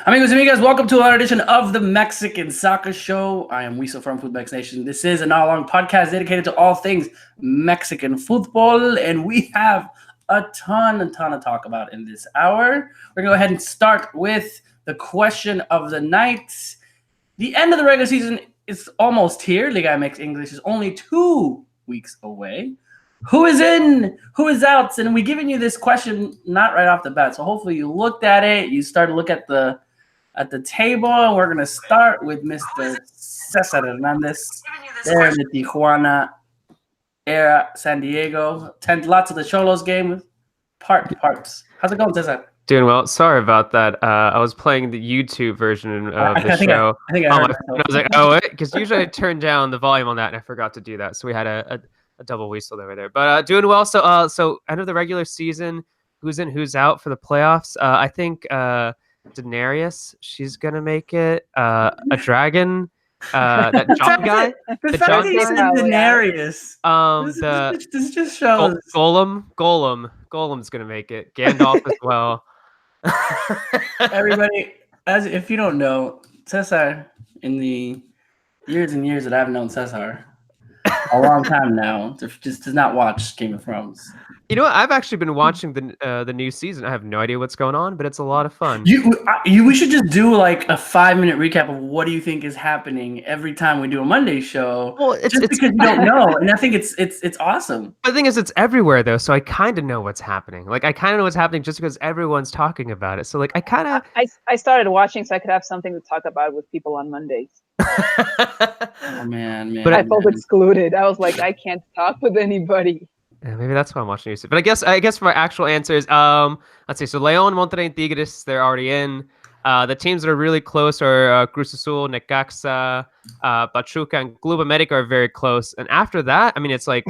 Amigos and amigas, welcome to another edition of the Mexican Soccer Show. I am Wiesel from Football Nation. This is an hour-long podcast dedicated to all things Mexican football, and we have a ton to talk about in this hour. We're going to go ahead and start with the question of the night. The end of the regular season is almost here. Liga MX English is only 2 weeks away. Who is in? Who is out? And we're giving you this question not right off the bat. So hopefully you looked at it. You start to look at the table, and we're going to start with Mr. Cesar Hernandez. There in the Tijuana era, San Diego. Lots of the Xolos game. Parts. How's it going, Cesar? Doing well. Sorry about that. I was playing the YouTube version of the show. I think I heard I was like, oh, because usually I turn down the volume on that, and I forgot to do that. So we had a double whistle over there. But doing well. So end of the regular season. Who's in? Who's out for the playoffs? I think Daenerys, she's gonna make it. A dragon. That John guy. The fact that you said Daenerys. This just shows. Golem's gonna make it. Gandalf as well. Everybody, if you don't know, Cesar, in the years and years that I've known Cesar, a long time now, just does not watch Game of Thrones. You know what? I've actually been watching the new season. I have no idea what's going on, but it's a lot of fun. We should just do like a 5-minute recap of what do you think is happening every time we do a Monday show. Well, it's because you don't know, and I think it's awesome. The thing is, it's everywhere though, so I kind of know what's happening. Like I kind of know what's happening just because everyone's talking about it. So like I started watching so I could have something to talk about with people on Mondays. Oh man. But I felt excluded. I was like, I can't talk with anybody. Yeah, maybe that's why I'm watching YouTube. But I guess for my actual answers, let's see. So León, Monterrey, and Tigres, they're already in. The teams that are really close are Cruz Azul, Necaxa, Pachuca, and Club America are very close. And after that, I mean, it's like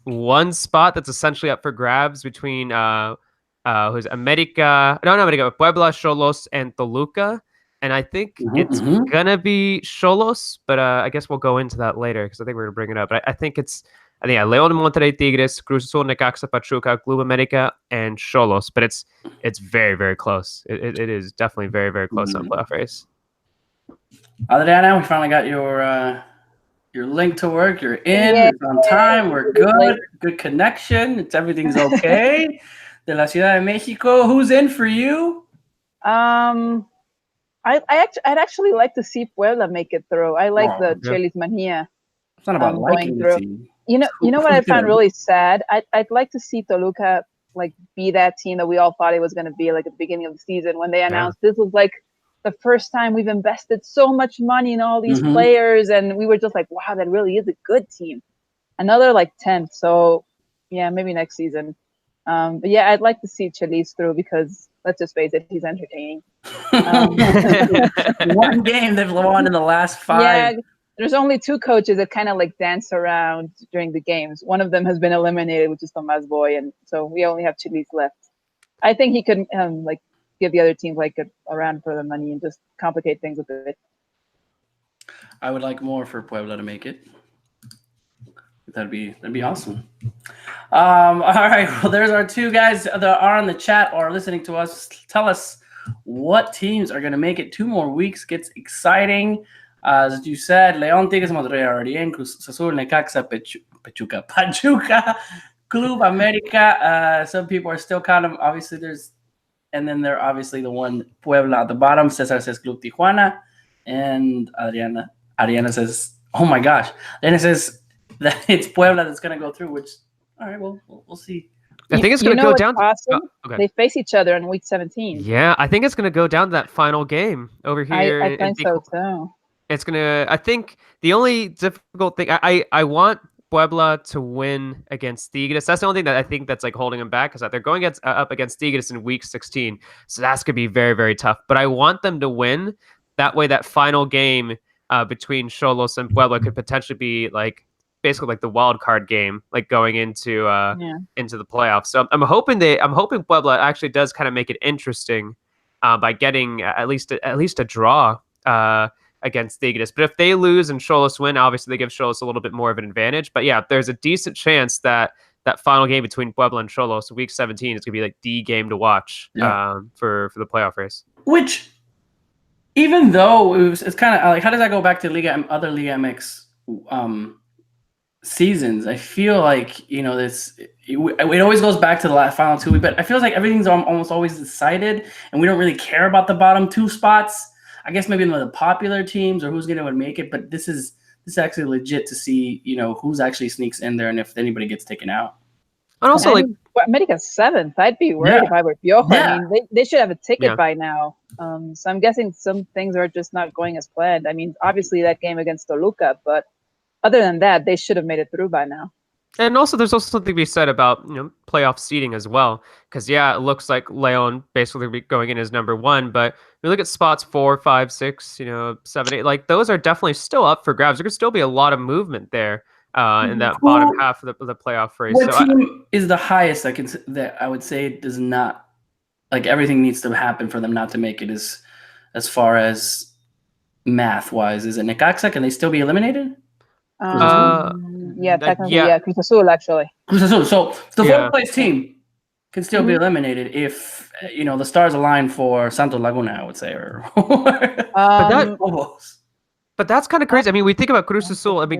one spot that's essentially up for grabs between who's America? No, America, Puebla, Xolos, and Toluca. And I think it's gonna be Xolos, but I guess we'll go into that later because I think we're gonna bring it up. But I think León, Monterrey, Tigres, Cruz Azul, Necaxa, Pachuca, Club America, and Xolos. But it's very, very close. It is definitely very, very close on playoff race. Adriana, we finally got your link to work. You're in. It's on time. We're good. Good connection. Everything's okay. De la Ciudad de Mexico. Who's in for you? I'd actually like to see Puebla make it through. I like the Chelis Mania. It's not about liking the team. You know what I found really sad? I'd like to see Toluca like be that team that we all thought it was going to be like at the beginning of the season when they announced this was like the first time we've invested so much money in all these players, and we were just like, wow, that really is a good team. Another like 10th, so yeah, maybe next season. But yeah, I'd like to see Chelis through because let's just face it, he's entertaining. One game they've won in the last 5. Yeah, there's only 2 coaches that kind of like dance around during the games. One of them has been eliminated, which is Tomás Boy, and so we only have Chelis left. I think he could like give the other team like a round for the money and just complicate things a bit. I would like more for Puebla to make it. That'd be awesome. All right. Well, there's our 2 guys that are on the chat or listening to us. Tell us what teams are going to make it 2 more weeks. Gets exciting. As you said, León, Tigres, Monterrey are already in. Cruz Azul, Necaxa, Pachuca, Club America. Some people are still kind of obviously and then they're obviously the one Puebla at the bottom. Cesar says Club Tijuana, and Ariana says, oh my gosh. Then it says that it's Puebla that's going to go through, which, all right, we'll see. I think it's going to go down. They face each other in week 17. Yeah, I think it's going to go down to that final game over here. I think so too. It's going to, I think the only difficult thing, I want Puebla to win against Tigres. That's the only thing that I think that's like holding them back, because they're going up against Tigres in week 16. So that's going to be very, very tough. But I want them to win. That way, that final game between Xolos and Puebla could potentially be like basically like the wild card game, like going into the playoffs. So I'm hoping Puebla actually does kind of make it interesting by getting at least a draw against Tigres. But if they lose and Xolos win, obviously they give Xolos a little bit more of an advantage. But yeah, there's a decent chance that final game between Puebla and Xolos, week 17, is gonna be like the game to watch for the playoff race. Which even though it's kind of like, how does that go back to other Liga MX seasons? I feel like it always goes back to the last final two, but I feel like everything's almost always decided, and we don't really care about the bottom two spots. I guess maybe the popular teams or who's going to make it, but this is actually legit to see who's actually sneaks in there and if anybody gets taken out. And also, America's 7th. I'd be worried if I were Piojo. Yeah. I mean, they should have a ticket by now. So I'm guessing some things are just not going as planned. I mean, obviously that game against Toluca, but other than that, they should have made it through by now. And also, there's also something to be said about playoff seeding as well, because it looks like Leon basically going in as number 1, but we look at spots 4, 5, 6, 7, 8, like those are definitely still up for grabs. There could still be a lot of movement there in that bottom half of the playoff race. What team is the highest that I would say does not, like, everything needs to happen for them not to make it as far as math wise? Is it Necaxa? Can they still be eliminated? Technically, Cruz Azul, actually. Cruz Azul. So the fourth place team can still be eliminated if the stars align for Santos Laguna, I would say, or but that's kind of crazy. I mean, we think about Cruz Azul. I mean,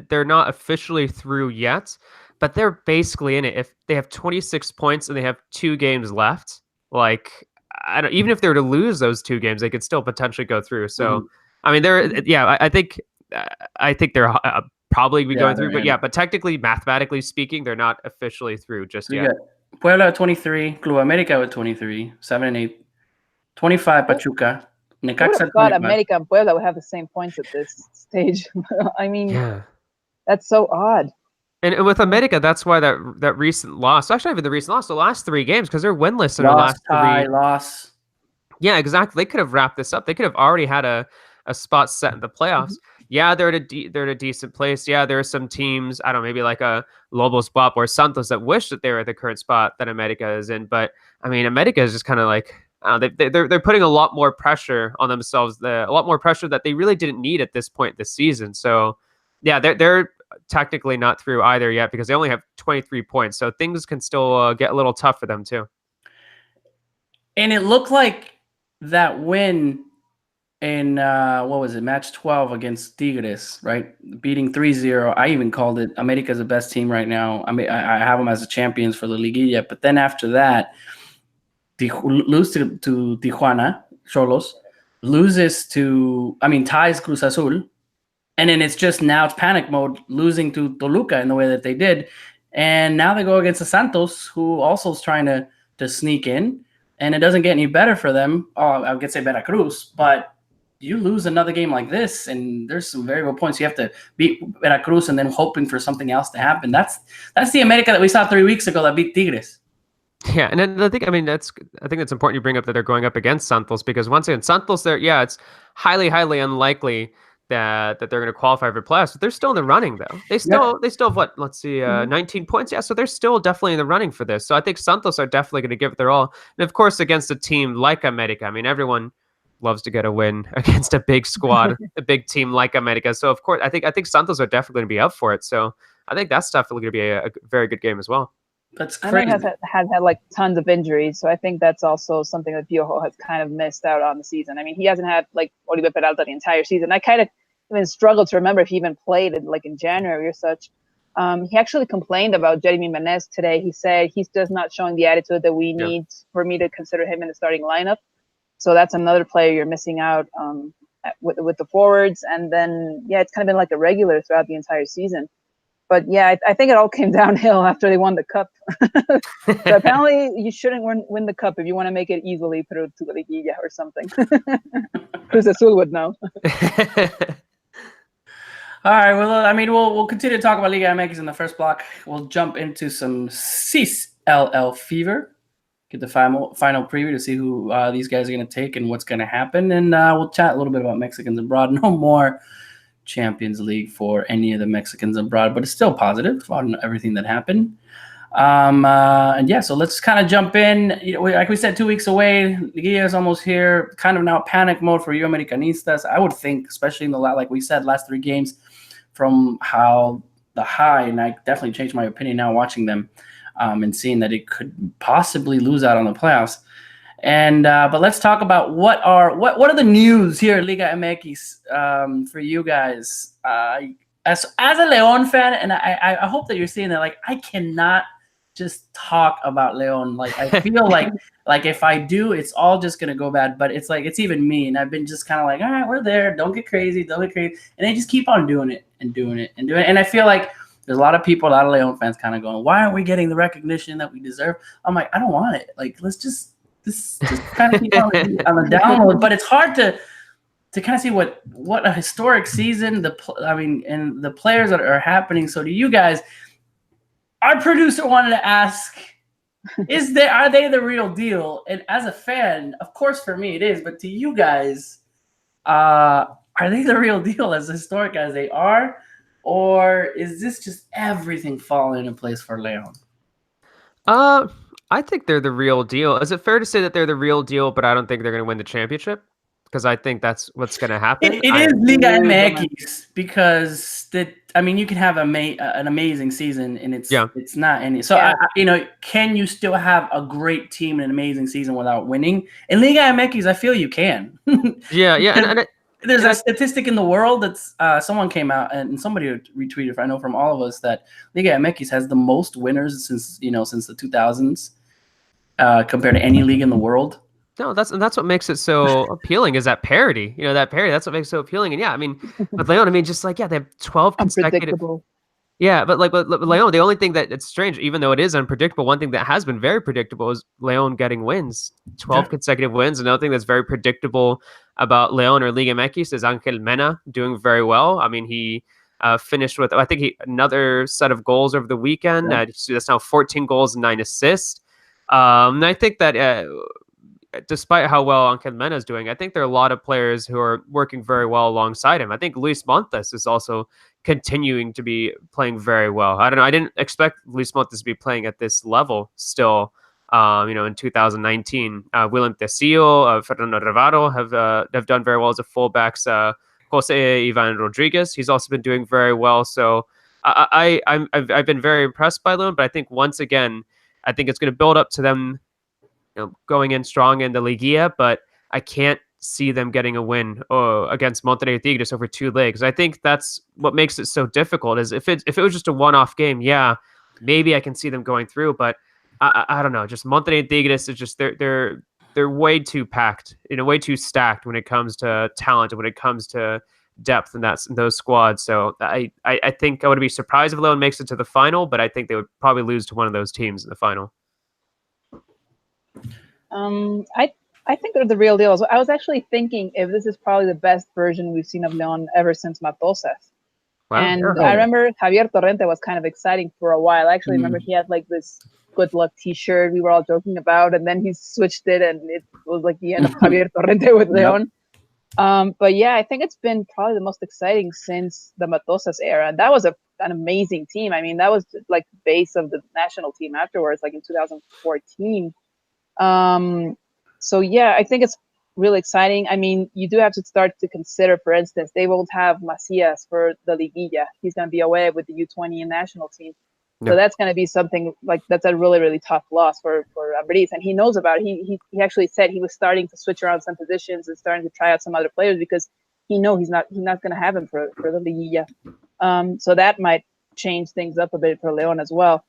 they're not officially through yet, but they're basically in it. If they have 26 points and they have 2 games left, like even if they were to lose those 2 games, they could still potentially go through. So, I mean, I think they're probably be going through, but technically, mathematically speaking, they're not officially through just yet. Puebla at 23, Club America with 23, 7 and 8, 25 Pachuca. Necaxa. I thought America and Puebla would have the same points at this stage. I mean, that's so odd. And with America, that's why that recent loss, actually even the recent loss, the last 3 games, because they're winless in the last 3. Loss. Yeah, exactly. They could have wrapped this up. They could have already had a spot set in the playoffs. Yeah, they're at a decent place. Yeah, there are some teams, I don't know, maybe like a Lobos Buap or Santos that wish that they were at the current spot that America is in. But I mean, America is just kind of like they're putting a lot more pressure on themselves, a lot more pressure that they really didn't need at this point this season. So yeah, they're technically not through either yet because they only have 23 points. So things can still get a little tough for them too. And it looked like that win in what was it, match 12 against Tigres, right? Beating 3-0. I even called it America's the best team right now. I mean, I have them as the champions for the Liguilla, but then after that, lose to Tijuana, Xolos, ties Cruz Azul, and then it's panic mode, losing to Toluca in the way that they did, and now they go against the Santos, who also is trying to sneak in, and it doesn't get any better for them. I would say Veracruz, but you lose another game like this, and there's some variable points. You have to beat Veracruz and then hoping for something else to happen. That's the America that we saw 3 weeks ago that beat Tigres. Yeah, and then I think it's important you bring up that they're going up against Santos because once again, Santos, it's highly, highly unlikely that they're going to qualify for playoffs. But they're still in the running though. They still have what? Let's see, 19 points. Yeah, so they're still definitely in the running for this. So I think Santos are definitely going to give it their all. And of course, against a team like America, I mean, everyone loves to get a win against a big squad, a big team like America. So of course, I think Santos are definitely going to be up for it. So I think that's definitely going to be a very good game as well. That's crazy. America has had like tons of injuries, so I think that's also something that Piojo has kind of missed out on the season. I mean, he hasn't had like Oribe Peralta the entire season. I kind of even struggled to remember if he even played it like in January or such. He actually complained about Jeremy Menez today. He said he's just not showing the attitude that we need for me to consider him in the starting lineup. So that's another player you're missing out with the forwards. And then, it's kind of been like a regular throughout the entire season. But yeah, I think it all came downhill after they won the cup. So apparently you shouldn't win the cup if you want to make it easily through to the Liguilla or something. Cruz Azul would know. All right. Well, I mean, we'll continue to talk about Liga MX in the first block. We'll jump into some CIS-LL fever. Get the final preview to see who these guys are going to take and what's going to happen. And we'll chat a little bit about Mexicans abroad. No more Champions League for any of the Mexicans abroad, but it's still positive on everything that happened. So let's kind of jump in. Like we said, 2 weeks away. Liguilla is almost here. Kind of now panic mode for you Americanistas. I would think, especially in the like we said, last 3 games, from how the high, and I definitely changed my opinion now watching them, and seeing that it could possibly lose out on the playoffs. And but let's talk about what are the news here at Liga MX for you guys. As a Leon fan, and I hope that you're seeing that. Like, I cannot just talk about Leon. Like, I feel like if I do, it's all just gonna go bad. But it's like, it's even me, and I've been just kind of like, all right, we're there. Don't get crazy. Don't get crazy. And they just keep on doing it and doing it and doing it. And I feel like there's a lot of people, a lot of Leon fans, kind of going, why aren't we getting the recognition that we deserve? I'm like, I don't want it. Like, let's just kind of keep on the download. But it's hard to kind of see what a historic season and the players that are happening. So to you guys, our producer wanted to ask, are they the real deal? And as a fan, of course, for me it is. But to you guys, are they the real deal, as historic as they are, or is this just everything falling in place for Leon? I think they're the real deal. Is it fair to say that they're the real deal, but I don't think they're going to win the championship? Because I think that's what's going to happen. It is Liga MX, because you can have an amazing season, and it's not any. So can you still have a great team and an amazing season without winning? In Liga MX, I feel you can. And there's a statistic in the world that's someone came out and somebody retweeted, I know, from all of us, that Liga MX has the most winners since the 2000s compared to any league in the world. No, that's what makes it so appealing, is that parity. That parity. That's what makes it so appealing. And with Leon, they have 12 consecutive. Yeah, but with Leon, the only thing that it's strange, even though it is unpredictable, one thing that has been very predictable is Leon getting wins, 12 consecutive wins. Another thing that's very predictable about Leon or Liga MX is Angel Mena doing very well. He finished with, I think, another set of goals over the weekend. That's now 14 goals and 9 assists. And I think that despite how well Angel Mena is doing, I think there are a lot of players who are working very well alongside him. I think Luis Montes is also continuing to be playing very well. I don't know. I didn't expect Luis Montes to be playing at this level still. In 2019, William Tecillo, Fernando Rivaro have done very well as a fullbacks. Jose Ivan Rodriguez, he's also been doing very well. So I've been very impressed by Leon, but I think once again, I think it's going to build up to them going in strong in the Liguilla, but I can't see them getting a win against Monterrey Tigres over 2 legs. I think that's what makes it so difficult. Is if it was just a one-off game, maybe I can see them going through, but I don't know. Just Monterrey Tigres is just they're way too packed, way too stacked when it comes to talent and when it comes to depth in those squads. So I think I would be surprised if Leon makes it to the final, but I think they would probably lose to one of those teams in the final. I think they're the real deal. So I was actually thinking if this is probably the best version we've seen of Leon ever since Matosas. Wow, and I remember Javier Torrente was kind of exciting for a while. I actually remember he had this good luck T-shirt we were all joking about, and then he switched it, and it was like the end of Javier Torrente with Leon. But I think it's been probably the most exciting since the Matosas era. And that was an amazing team. That was like the base of the national team afterwards, like in 2014. I think it's really exciting. You do have to start to consider, for instance, they won't have Macias for the Liguilla. He's going to be away with the U20 national team. So that's going to be something that's a really, really tough loss for Ambriz. And he knows about it. He actually said he was starting to switch around some positions and starting to try out some other players because he knows he's not going to have him for the Liguilla. So that might change things up a bit for Leon as well.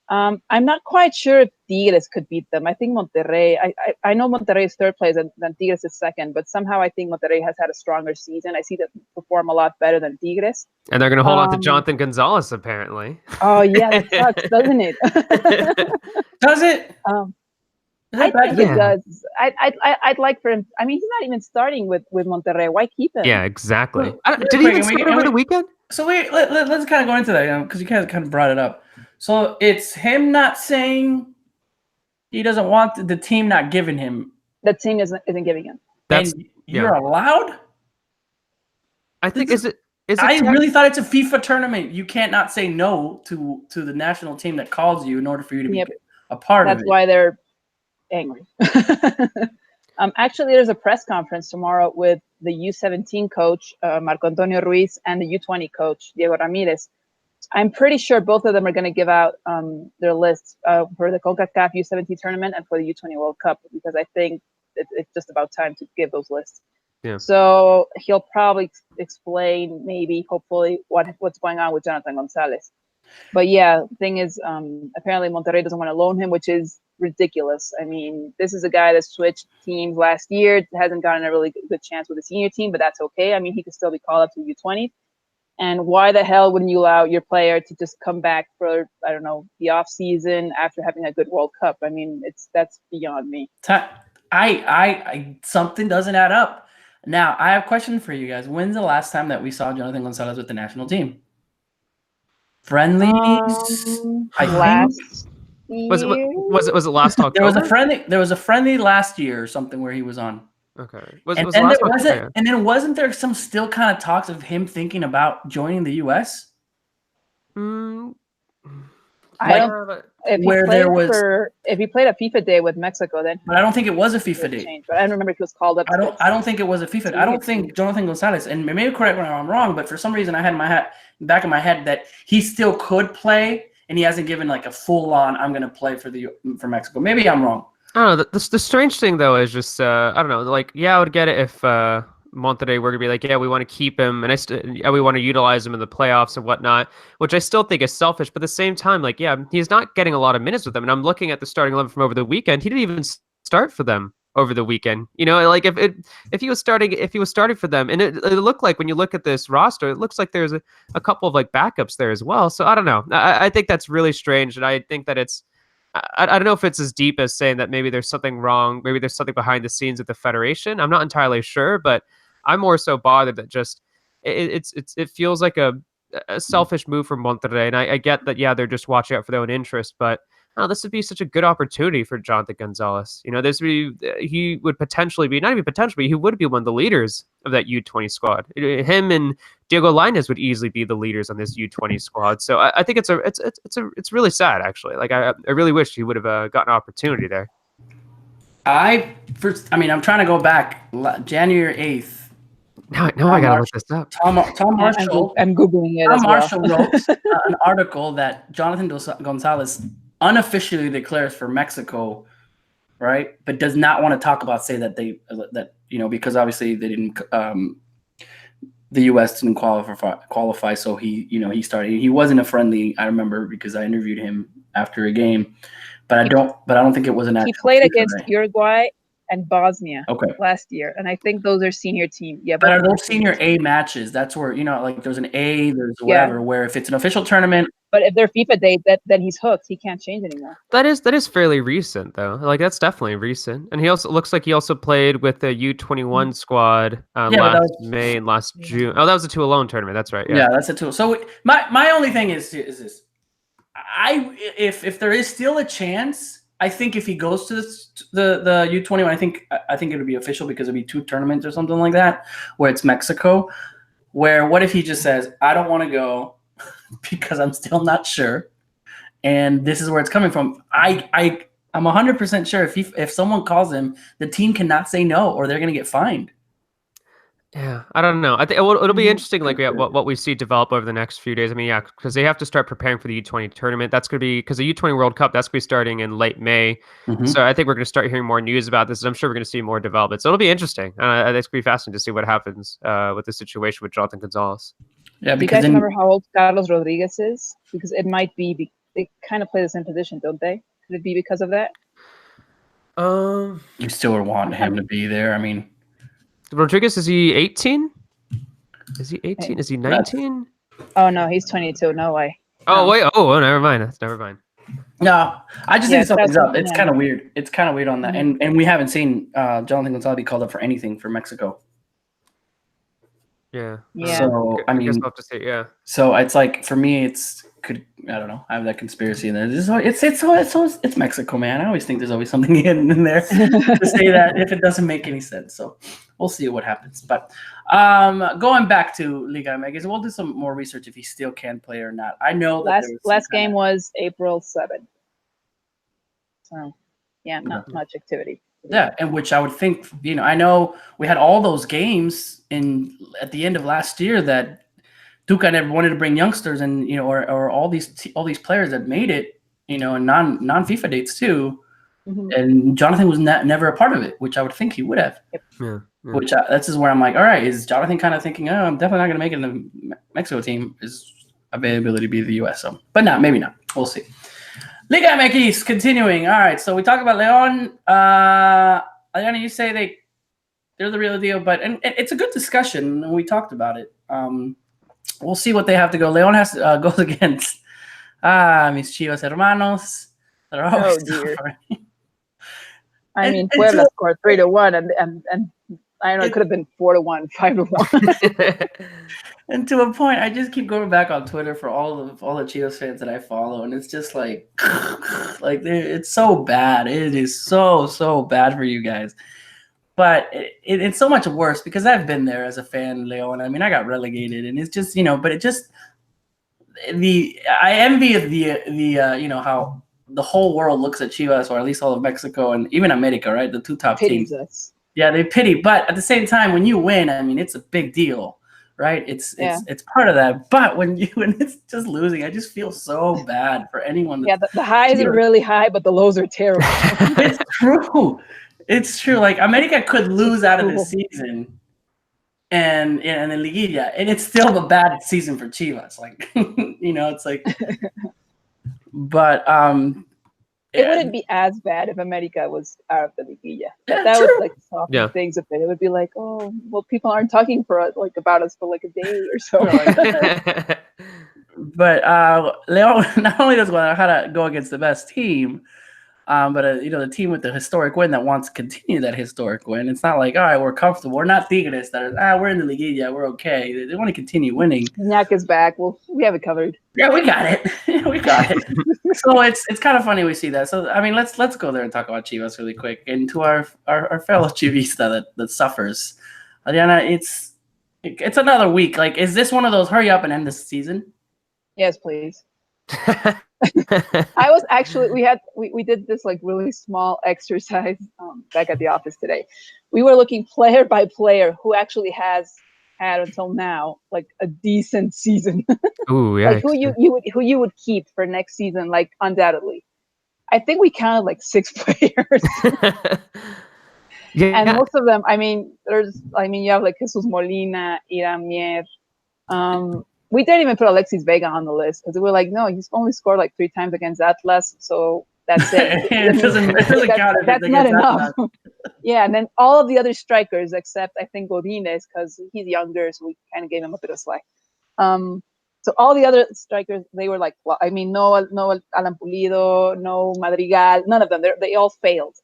I'm not quite sure if Tigres could beat them. I think Monterrey, I know Monterrey is third place and Tigres is second, but somehow I think Monterrey has had a stronger season. I see them perform a lot better than Tigres. And they're going to hold on to Jonathan Gonzalez, apparently. Oh, yeah, that sucks, doesn't it? Does it? I think it does. I'd like for him. He's not even starting with Monterrey. Why keep him? Yeah, exactly. Did he even start over the weekend? So let's kind of go into that, because you guys kind of brought it up. So it's him not saying he doesn't want the team not giving him. The team isn't giving him. And you're allowed? I think I really thought it's a FIFA tournament. You can't not say no to the national team that calls you in order for you to be a part of it. That's why they're angry. Actually, there's a press conference tomorrow with the U17 coach, Marco Antonio Ruiz, and the U20 coach, Diego Ramirez. I'm pretty sure both of them are going to give out their lists for the CONCACAF U17 tournament and for the U20 World Cup, because I think it's just about time to give those lists. Yeah. So he'll probably explain, maybe, hopefully, what's going on with Jonathan Gonzalez. But yeah, the thing is, apparently Monterrey doesn't want to loan him, which is ridiculous. I mean, this is a guy that switched teams last year, hasn't gotten a really good chance with the senior team, but that's okay. I mean, he could still be called up to U20. And why the hell wouldn't you allow your player to just come back for, I don't know, the off season after having a good World Cup? I mean, that's beyond me. I something doesn't add up. Now, I have a question for you guys. When's the last time that we saw Jonathan Gonzalez with the national team? Friendlies, I think. Was it last October? There was a friendly last year or something where he was on. Okay. And then wasn't there some still kind of talks of him thinking about joining the US? If he played a FIFA day with Mexico, then. But I don't think it was a FIFA day. But I don't remember if he was called up. I don't think it was a FIFA. I don't think Jonathan Gonzalez, and maybe correct me if I'm wrong, but for some reason I had in my back of my head that he still could play, and he hasn't given like a full on I'm going to play for Mexico. Maybe I'm wrong. I don't know. The strange thing though is just I don't know. Like, yeah, I would get it if Monterrey were to be like, yeah, we want to keep him, and we want to utilize him in the playoffs and whatnot, which I still think is selfish. But at the same time, like, yeah, he's not getting a lot of minutes with them. And I'm looking at the starting 11 from over the weekend. He didn't even start for them over the weekend. You know, like if he was starting for them, and it looked like when you look at this roster, it looks like there's a couple of like backups there as well. So I don't know. I think that's really strange, and I think that it's. I don't know if it's as deep as saying that maybe there's something wrong, maybe there's something behind the scenes at the federation. I'm not entirely sure, but I'm more so bothered that just it feels like a selfish move from Monterrey. And I get that, yeah, they're just watching out for their own interest, but this would be such a good opportunity for Jonathan Gonzalez. You know, he would potentially be, not even potentially, he would be one of the leaders of that U20 squad. Him and Diego Lainez would easily be the leaders on this U20 squad. So I think it's really sad, actually. Like I really wish he would have gotten an opportunity there. I'm trying to go back January 8th. Now I gotta look this up. Tom Marshall. I'm googling it. Tom Marshall wrote an article that Jonathan Gonzalez unofficially declares for Mexico, right? But does not want to say that because obviously they didn't. The U.S. didn't qualify, so he started. He wasn't a friendly. I remember because I interviewed him after a game, but I don't think it was an actual. He played against Uruguay and Bosnia last year, and I think those are senior team. Yeah, but are those senior A matches? That's where like there's an A, there's whatever. Where if it's an official tournament, but if they're FIFA date, then he's hooked. He can't change anymore. That is fairly recent though. Like that's definitely recent. And he also played with the U21 squad last May and last June. Oh, that was a 2 alone tournament. That's right. Yeah, that's a 2. So my only thing is this: if there is still a chance. I think if he goes to the U21, I think it would be official because it'd be 2 tournaments or something like that, where it's Mexico. Where what if he just says, I don't want to go because I'm still not sure, and this is where it's coming from. I'm 100% sure if someone calls him, the team cannot say no or they're gonna get fined. Yeah, I don't know. I think it'll be interesting, like what we see develop over the next few days. I mean, yeah, because they have to start preparing for the U20 tournament. That's going to be because the U20 World Cup that's going to be starting in late May. Mm-hmm. So I think we're going to start hearing more news about this. And I'm sure we're going to see more development. So it'll be interesting. It's going to be fascinating to see what happens with the situation with Jonathan Gonzalez. Yeah, because you guys remember how old Carlos Rodriguez is? Because it might be they kind of play the same position, don't they? Could it be because of that? You still would want him to be there. I mean. Rodriguez, is he 18? Is he 18? Is he 19? Oh, no, he's 22. No way. Oh, wait. Oh, never mind. That's never mind. No, I just think something's up. It's kind of weird. It's kind of weird on that. Mm-hmm. And we haven't seen Jonathan Gonzalez be called up for anything for Mexico. Yeah. So, I mean, guess we'll have to see, yeah. So it's like, for me, I don't know. I have that conspiracy in there. It's Mexico, man. I always think there's always something hidden in there to say that if it doesn't make any sense. So we'll see what happens. But going back to Liga MX, we'll do some more research if he still can play or not. I know that last game was April 7th. So yeah, not much activity. Yeah, and which I would think, I know we had all those games at the end of last year that Tuca never wanted to bring youngsters and or all these players that made it, and non FIFA dates too. Mhm. And Jonathan was never a part of it, which I would think he would have. Yeah. Which this is where I'm like, all right, is Jonathan kind of thinking, oh, I'm definitely not going to make it in the Mexico team? Is availability be the U.S. So, but not, maybe not. We'll see. Liga MX continuing. All right, so we talked about Leon. Adriana, you say they're the real deal, but and it's a good discussion. And we talked about it. We'll see what they have to go. Leon has goes against mis Chivas hermanos. They're always dear. suffering. I mean, Puebla scored 3-1, and I don't know, it could have been 4-1, 5-1. And to a point, I just keep going back on Twitter for all the Chivas fans that I follow, and it's just like it's so bad. It is so bad for you guys. But it's so much worse because I've been there as a fan, Leon. I mean, I got relegated, and it's just but it just I envy the how the whole world looks at Chivas, or at least all of Mexico and even America, right? The two top teams. Us. Yeah, they pity, but at the same time, when you win, I mean, it's a big deal, right? It's part of that. But when it's just losing, I just feel so bad for anyone. Yeah, the highs are really high, but the lows are terrible. It's true. It's true. Like America could lose out of this season, and the Liguilla, and it's still a bad season for Chivas. Like it's like, but it wouldn't be as bad if America was out of the Liguilla. That true. would like soften things a bit. It would be like, oh, well, people aren't talking about us for like a day or so. But Leon, not only does Guadalajara go against the best team, but the team with the historic win that wants to continue that historic win. It's not like, all right, we're comfortable. We're not Tigres that are, we're in the Liguilla, we're okay. They want to continue winning. Gignac is back. Well, we have it covered. Yeah, we got it. We got it. So it's kind of funny we see that. So I mean, let's go there and talk about Chivas really quick. And to our fellow Chivista that suffers, Adriana, it's another week. Like, is this one of those hurry up and end this season? Yes, please. I was actually we did this like really small exercise back at the office today. We were looking player by player who actually has had until now like a decent season. Ooh, yeah. Like who you would keep for next season, like undoubtedly. I think we counted like 6 players. Yeah. And most of them, I mean, you have like Jesus Molina, Iram Mier. We didn't even put Alexis Vega on the list because we were like, no, he's only scored like 3 times against Atlas, so that's it. It doesn't count. That's not enough. Yeah, and then all of the other strikers, except I think Godinez, because he's younger, so we kind of gave him a bit of slack. So all the other strikers, they were like, well, I mean, no Alan Pulido, no Madrigal, none of them. They all failed.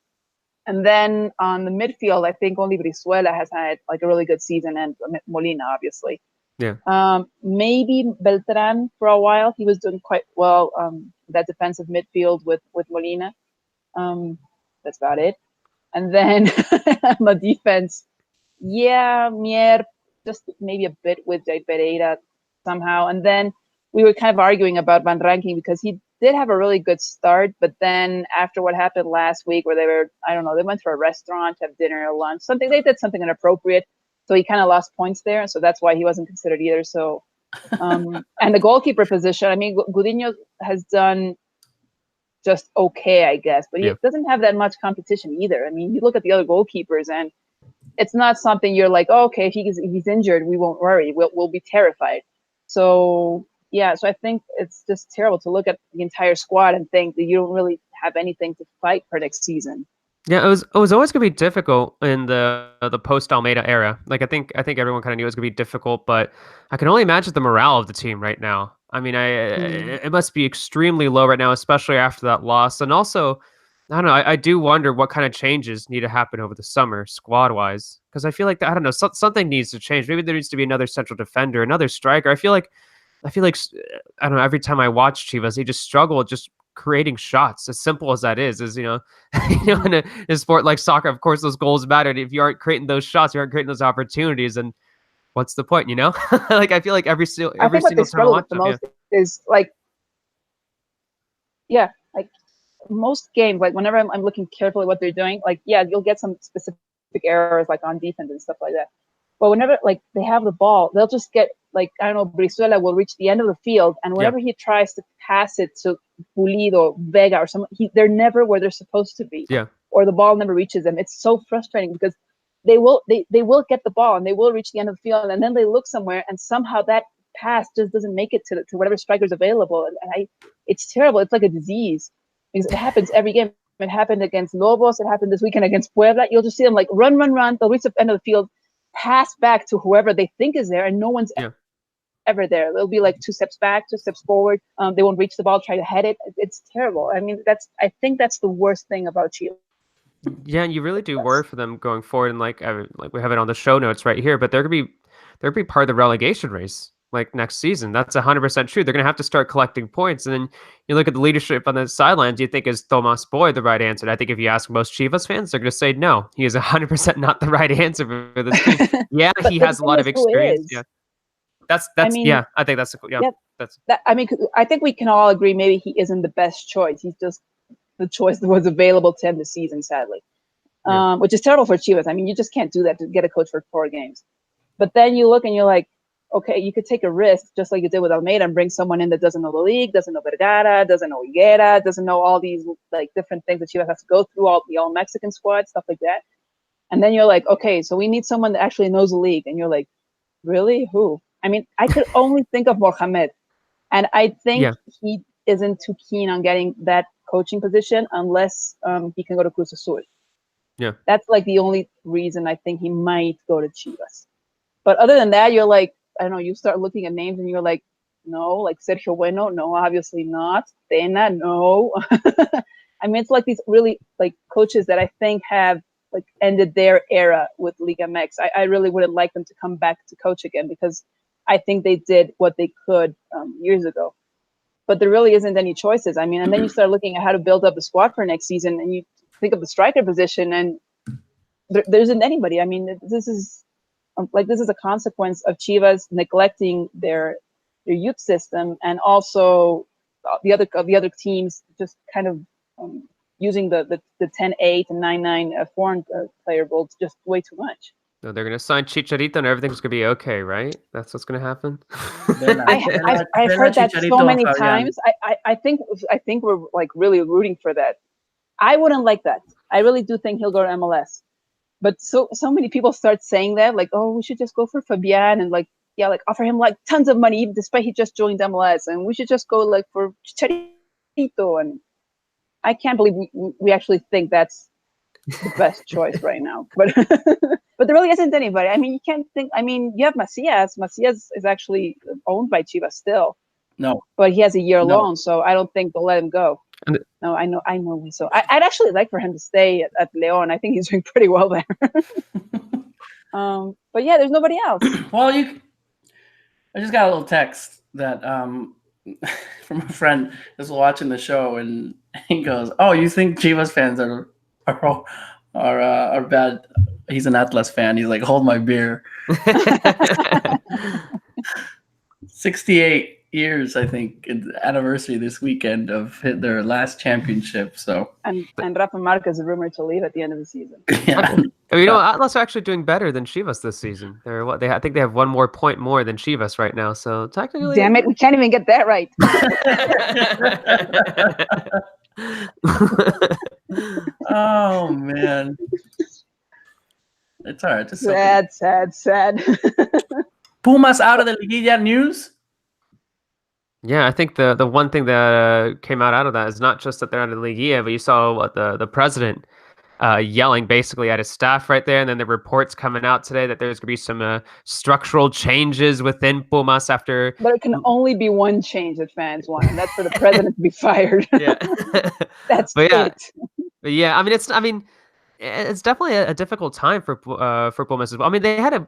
And then on the midfield, I think only Brizuela has had like a really good season, and Molina, obviously. Yeah. Maybe Beltran for a while. He was doing quite well. That defensive midfield with Molina. That's about it. And then the defense, Mier, just maybe a bit with Jay Pereira somehow. And then we were kind of arguing about Van Ranking because he did have a really good start, but then after what happened last week where they went to a restaurant, have dinner or lunch, they did something inappropriate. So he kind of lost points there. So that's why he wasn't considered either. So, and the goalkeeper position, I mean, Gudiño has done just okay, I guess, but he doesn't have that much competition either. I mean, you look at the other goalkeepers and it's not something you're like, oh, okay, if he's injured, we won't worry. We'll be terrified. So, yeah, so I think it's just terrible to look at the entire squad and think that you don't really have anything to fight for next season. Yeah, it was always gonna be difficult in the post Almeida era. Like I think everyone kind of knew it was gonna be difficult, but I can only imagine the morale of the team right now. I mean, it must be extremely low right now, especially after that loss. And also, I don't know. I do wonder what kind of changes need to happen over the summer, squad wise, because I feel like I don't know, something needs to change. Maybe there needs to be another central defender, another striker. I feel like I don't know. Every time I watch Chivas, they just struggle just creating shots. As simple as that is in a sport like soccer, of course, those goals matter. And if you aren't creating those shots, you aren't creating those opportunities, and what's the point? Like I feel like every single time I watch them, is like, like most games, like whenever I'm looking carefully what they're doing, like you'll get some specific errors like on defense and stuff like that. But whenever like they have the ball, they'll just get like, I don't know, Brizuela will reach the end of the field, and whenever he tries to pass it to Pulido or Vega or someone, they're never where they're supposed to be. Yeah. Or the ball never reaches them. It's so frustrating because they will get the ball and they will reach the end of the field, and then they look somewhere and somehow that pass just doesn't make it to whatever striker's available. And it's terrible. It's like a disease because it happens every game. It happened against Lobos. It happened this weekend against Puebla. You'll just see them like run. They'll reach the end of the field, pass back to whoever they think is there, and no one's ever there. They'll be like 2 steps back, 2 steps forward. They won't reach the ball, try to head it. It's terrible. I mean, I think that's the worst thing about Chile. Yeah, and you really do worry for them going forward, and like we have it on the show notes right here. But they're gonna be part of the relegation race like next season. That's 100% true. They're gonna have to start collecting points, and then you look at the leadership on the sidelines. You think, is Tomas Boy the right answer? And I think if you ask most Chivas fans, they're gonna say no. He is 100% not the right answer for this team. Yeah, he has a lot of experience. Yeah, that's. I mean, yeah, I think that's that's. I mean, I think we can all agree maybe he isn't the best choice. He's just the choice that was available to end the season, sadly, which is terrible for Chivas. I mean, you just can't do that to get a coach for 4 games. But then you look and you're like, okay, you could take a risk just like you did with Almeida and bring someone in that doesn't know the league, doesn't know Vergara, doesn't know Higuera, doesn't know all these like different things that Chivas has to go through, all the all-Mexican squad, stuff like that. And then you're like, okay, so we need someone that actually knows the league. And you're like, really? Who? I mean, I could only think of Mohamed. And I think he isn't too keen on getting that coaching position unless he can go to Cruz Azul. Yeah. That's like the only reason I think he might go to Chivas. But other than that, you're like, I don't know, you start looking at names and you're like, no, like Sergio Bueno, no, obviously not. Tena, no. I mean, it's like these really like coaches that I think have like ended their era with Liga MX. I really wouldn't like them to come back to coach again because I think they did what they could years ago. But there really isn't any choices. I mean, and then you start looking at how to build up the squad for next season, and you think of the striker position, and there isn't anybody. I mean, this is a consequence of Chivas neglecting their youth system, and also the other teams just kind of using the 10-8 and 9-9 foreign player roles just way too much. No, they're gonna sign Chicharito and everything's gonna be okay, right? That's what's gonna happen. I've heard that so many times. I think we're like really rooting for that. I wouldn't like that. I really do think he'll go to MLS. But so many people start saying that, like, oh, we should just go for Fabian and like offer him like tons of money, despite he just joined MLS, and we should just go like for Chicharito. And I can't believe we actually think that's the best choice right now. But but there really isn't anybody. I mean, you can't think. I mean, you have Macias. Macias is actually owned by Chivas still. No, but he has a year loan, so I don't think they'll let him go. And no, I know. So I'd actually like for him to stay at León. I think he's doing pretty well there. But yeah, there's nobody else. Well, I just got a little text that from a friend just watching the show, and he goes, "Oh, you think Chivas fans are bad?" He's an Atlas fan. He's like, "Hold my beer." 68 years, I think, anniversary this weekend of their last championship. So and Rafa Marquez is rumored to leave at the end of the season. Yeah. You know, Atlas are actually doing better than Chivas this season. I think they have 1 more point more than Chivas right now. So technically, damn it, we can't even get that right. Oh man, it's all right. Just sad. Pumas out of the Liguilla news. Yeah, I think the one thing that came out of that is not just that they're out of the Liguilla, but you saw what the president yelling basically at his staff right there, and then the reports coming out today that there's going to be some structural changes within Pumas after. But it can only be one change that fans want, and that's for the president to be fired. Yeah, that's it. But yeah, I mean, it's definitely a difficult time for Pumas as well. I mean, they had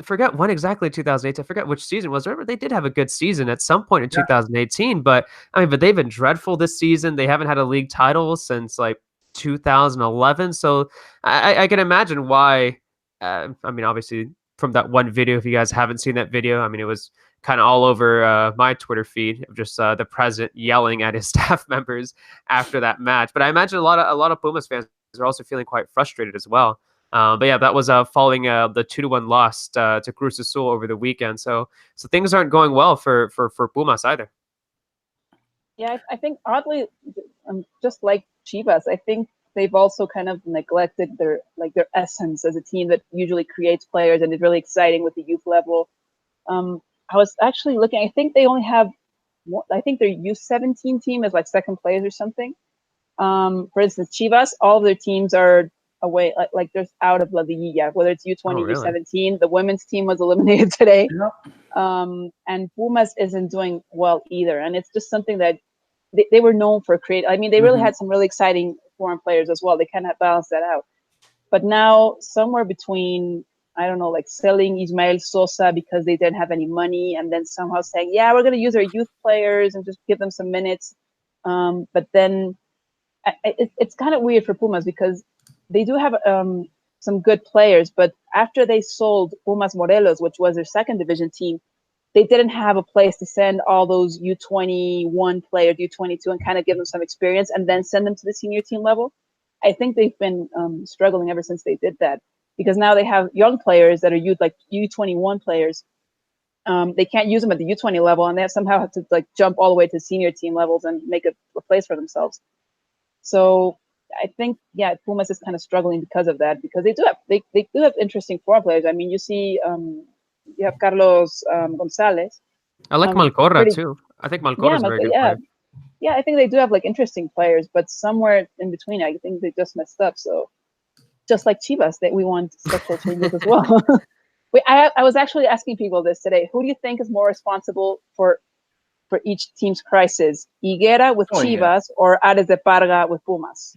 forget when exactly 2018. I forget which season it was. Remember, they did have a good season at some point in 2018, but they've been dreadful this season. They haven't had a league title since like 2011. So I can imagine why. Obviously from that one video, if you guys haven't seen that video, it was kind of all over my Twitter feed of just the president yelling at his staff members after that match. But I imagine a lot of Pumas fans are also feeling quite frustrated as well. But yeah, that was following the 2-1 loss to Cruz Azul over the weekend. So things aren't going well for Pumas either. Yeah, I think oddly, just like Chivas, I think they've also kind of neglected their essence as a team that usually creates players and is really exciting with the youth level. I was actually looking. I think they only have. I think their U17 team is like second place or something. For instance, Chivas, all of their teams are away, like they're out of La Liguilla, whether it's U20, Oh, really? U17. The women's team was eliminated today. Yep. And Pumas isn't doing well either. And it's just something that they were known for creating. I mean, they really had some really exciting foreign players as well. They kind of balanced that out. But now, somewhere between, I don't know, like selling Ismael Sosa because they didn't have any money, and then somehow saying, yeah, we're going to use our youth players and just give them some minutes. But then it's kind of weird for Pumas because they do have some good players, but after they sold Pumas Morelos, which was their second division team, they didn't have a place to send all those U21 players, U22, and kind of give them some experience and then send them to the senior team level. I think they've been struggling ever since they did that, because now they have young players that are like U21 players. They can't use them at the U20 level, and they somehow have to like jump all the way to senior team levels and make a place for themselves. So I think, yeah, Pumas is kind of struggling because of that, because they do have interesting foreign players. I mean, you see, you have Carlos Gonzalez. I like Malcorra too. I think Malcorra is a very good player. Yeah, I think they do have like interesting players, but somewhere in between, I think they just messed up. So just like Chivas, that we want structural changes as well. I was actually asking people this today. Who do you think is more responsible for each team's crisis? Higuera with Chivas or Ares de Parga with Pumas?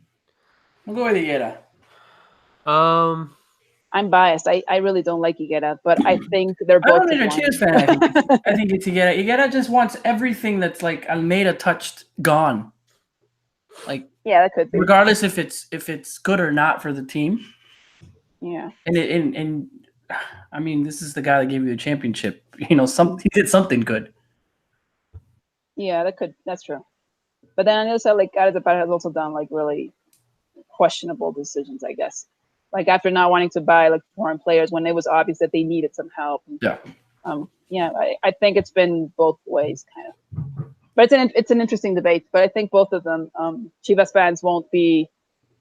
I'll go with Higuera. I'm biased. I really don't like Higuera, but I think they're both. I don't think you're a Chivas fan. I think it's Higuera. Higuera just wants everything that's like Almeida touched gone. Like, yeah, that could be. Regardless if it's good or not for the team. Yeah. And I mean, this is the guy that gave you the championship. You know, he did something good. Yeah, that's true. But then on the other side, like Ares de Parga has also done like really questionable decisions, I guess. Like after not wanting to buy like foreign players when it was obvious that they needed some help. Yeah. I think it's been both ways, kind of. But it's an interesting debate. But I think both of them, Chivas fans won't be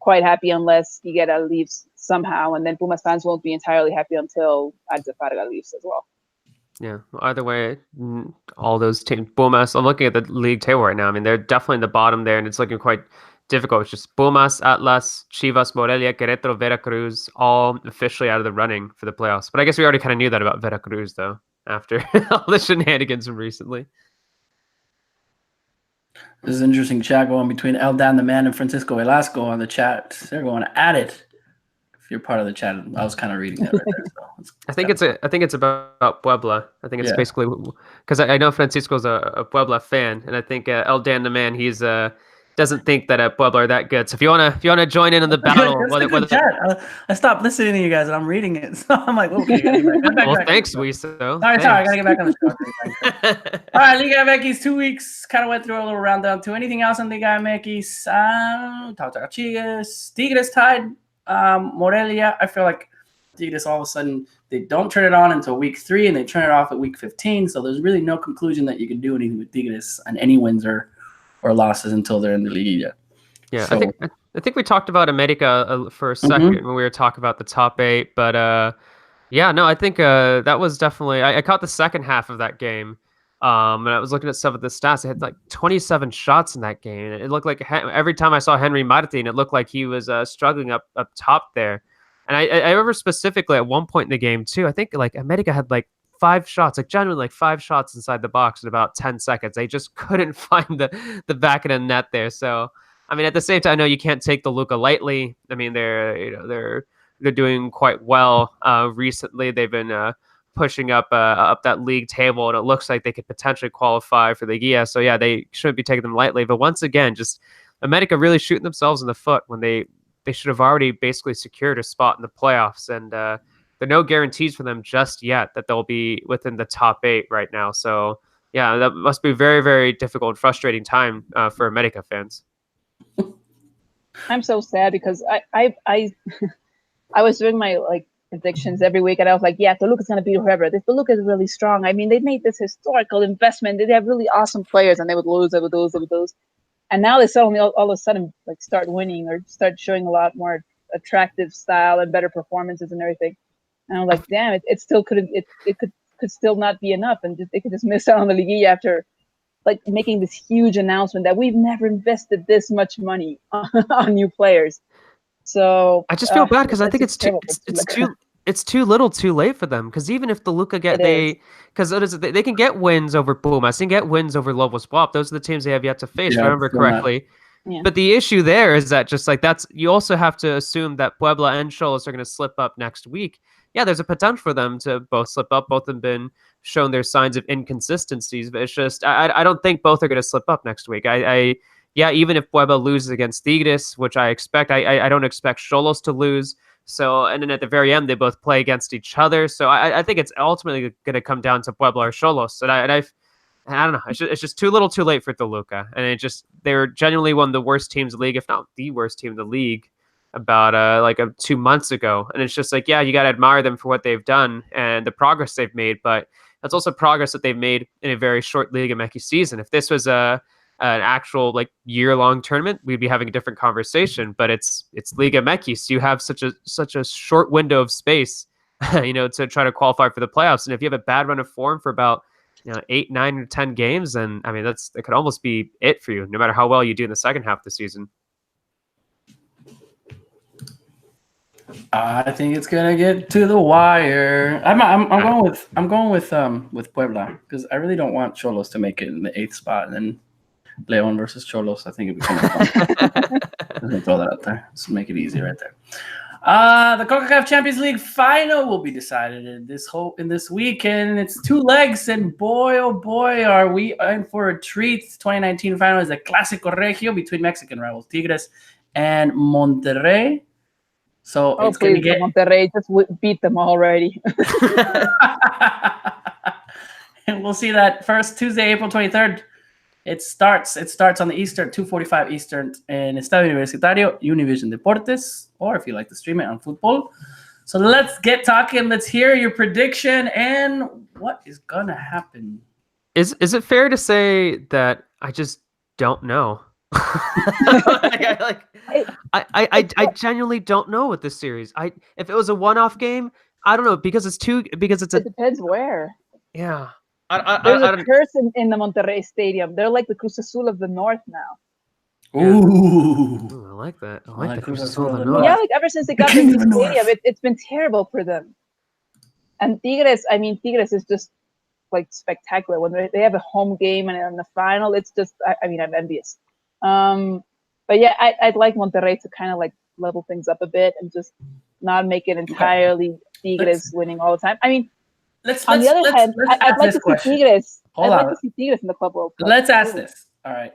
quite happy unless Higuera leaves somehow, and then Pumas fans won't be entirely happy until Ares de Parga leaves as well. Yeah, either way, all those teams. Pumas, I'm looking at the league table right now. I mean, they're definitely in the bottom there, and it's looking quite difficult. It's just Pumas, Atlas, Chivas, Morelia, Querétaro, Veracruz, all officially out of the running for the playoffs. But I guess we already kind of knew that about Veracruz, though, after all the shenanigans from recently. This is an interesting chat going between Eldan the Man and Francisco Velasco on the chat. They're going at it. If you're part of the chat, I was kind of reading that right there. So I think it's about Puebla. I think it's basically because I know Francisco's a Puebla fan, and I think Eldan the Man, he's doesn't think that Puebla are that good. So if you wanna join in on the battle, I stopped listening to you guys and I'm reading it, so I'm like, okay. Back thanks, Wiso. Sorry, I gotta get back on the show. All right, Liga MX 2 weeks. Kind of went through a little rundown too. Anything else on Liga MX? Tigres tied. Morelia. I feel like Tigres all of a sudden they don't turn it on until week 3 and they turn it off at week 15. So there's really no conclusion that you can do anything with Tigres on any wins or losses until they're in the Liguilla. Yeah, so, I think we talked about America for a second when we were talking about the top 8, but I think that was definitely. I caught the second half of that game, and I was looking at some of the stats. They had like 27 shots in that game, and it looked like every time I saw Henry Martin, it looked like he was struggling up top there. And I remember specifically at one point in the game too. I think like America had like 5 shots, like genuinely like 5 shots inside the box in about 10 seconds. They just couldn't find the back of the net there. So, I mean, at the same time, I know you can't take the Luka lightly. I mean, they're doing quite well recently. They've been pushing up that league table, and it looks like they could potentially qualify for the Liguilla. So yeah, they shouldn't be taking them lightly. But once again, just America really shooting themselves in the foot when they should have already basically secured a spot in the playoffs, and there are no guarantees for them just yet that they'll be within the top 8 right now. So yeah, that must be a very, very difficult, frustrating time for America fans. I'm so sad because I I was doing my predictions every week, and I was like, yeah, Toluca's going to beat whoever. This Toluca is really strong. I mean, they made this historical investment. They have really awesome players, and they would lose, they would lose, they would lose. And now they suddenly all of a sudden start winning or start showing a lot more attractive style and better performances and everything. And I'm like, damn, it still couldn't. It could still not be enough, and they could just miss out on the Liguilla after making this huge announcement that we've never invested this much money on new players. So I just feel bad because I think it's too little, too late for them. Because even if the Luca they can get wins over Pumas, they can get wins over Lobos WAP. Those are the teams they have yet to face. If I remember correctly. Yeah. But the issue there is that you also have to assume that Puebla and Xolos are going to slip up next week. Yeah, there's a potential for them to both slip up. Both have been shown their signs of inconsistencies, but it's just I don't think both are going to slip up next week. Even if Puebla loses against Tigres, which I expect, I don't expect Xolos to lose. So, and then at the very end, they both play against each other. So I think it's ultimately going to come down to Puebla or Xolos. And I don't know. It's just too little, too late for Toluca, and they're genuinely one of the worst teams in the league, if not the worst team in the league, about 2 months ago. And it's just you got to admire them for what they've done and the progress they've made, but that's also progress that they've made in a very short Liga MX season. If this was an actual year-long tournament, we'd be having a different conversation. But it's Liga MX. You have such a short window of space, to try to qualify for the playoffs. And if you have a bad run of form for about 8, 9, or 10 games, then I mean that could almost be it for you, no matter how well you do in the second half of the season. I think it's gonna get to the wire. I'm going with Puebla because I really don't want Xolos to make it in the 8th spot, and then Leon versus Xolos. I think it'd be kind of fun. I'm gonna throw that out there. Let's make it easy right there. The CONCACAF Champions League final will be decided in this weekend. It's 2 legs, and boy, oh boy, are we in for a treat. 2019 final is the Clásico Regio between Mexican rivals Tigres and Monterrey. So it's going to get Monterrey. Just beat them already. And we'll see that first Tuesday, April 23rd. It starts on the Eastern, 2:45 Eastern, in Estadio Universitario, Univision Deportes, or if you like to stream it on football. So let's get talking. Let's hear your prediction and what is gonna happen. Is it fair to say that I just don't know? I genuinely don't know with this series. If it was a one-off game, I don't know because it depends where. Yeah. There's a curse in the Monterrey Stadium. They're like the Cruz Azul of the North now. Ooh, I like that. I like the Cruz Azul of the North. Yeah, ever since they got the new stadium, it's been terrible for them. And Tigres is just spectacular. When they have a home game and in the final, it's just, I'm envious. But yeah, I'd like Monterrey to kind of level things up a bit and just not make it entirely Tigres winning all the time. I mean, on the other hand, I'd like to see Tigres. I'd like to see Tigres in the Club World Cup. Let's ask this. All right.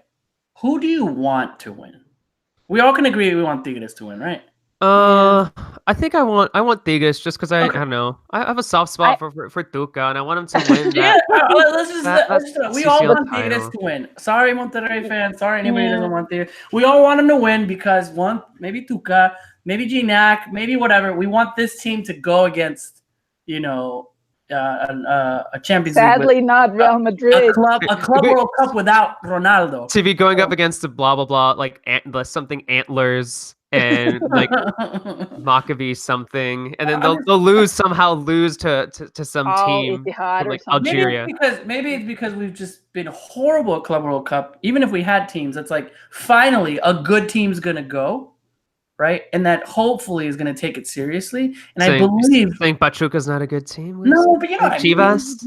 Who do you want to win? We all can agree we want Tigres to win, right? I think I want Tigres just because I don't know. I have a soft spot for Tuca, and I want him to win. We all want Tigres to win. Sorry, Monterrey fans. Sorry, anybody doesn't want Tigres. We all want them to win because maybe Tuca, maybe Gignac, maybe whatever. We want this team to go against, a Champions League. Sadly, not Real Madrid. A club World Cup without Ronaldo. To be going up against the blah blah blah something Antlers and Maccabi something, and then they'll lose to some team from Algeria. Maybe it's because we've just been horrible at Club World Cup. Even if we had teams, it's finally a good team's gonna go. Right, and that hopefully is going to take it seriously. And I believe Pachuca's not a good team. No, but Chivas.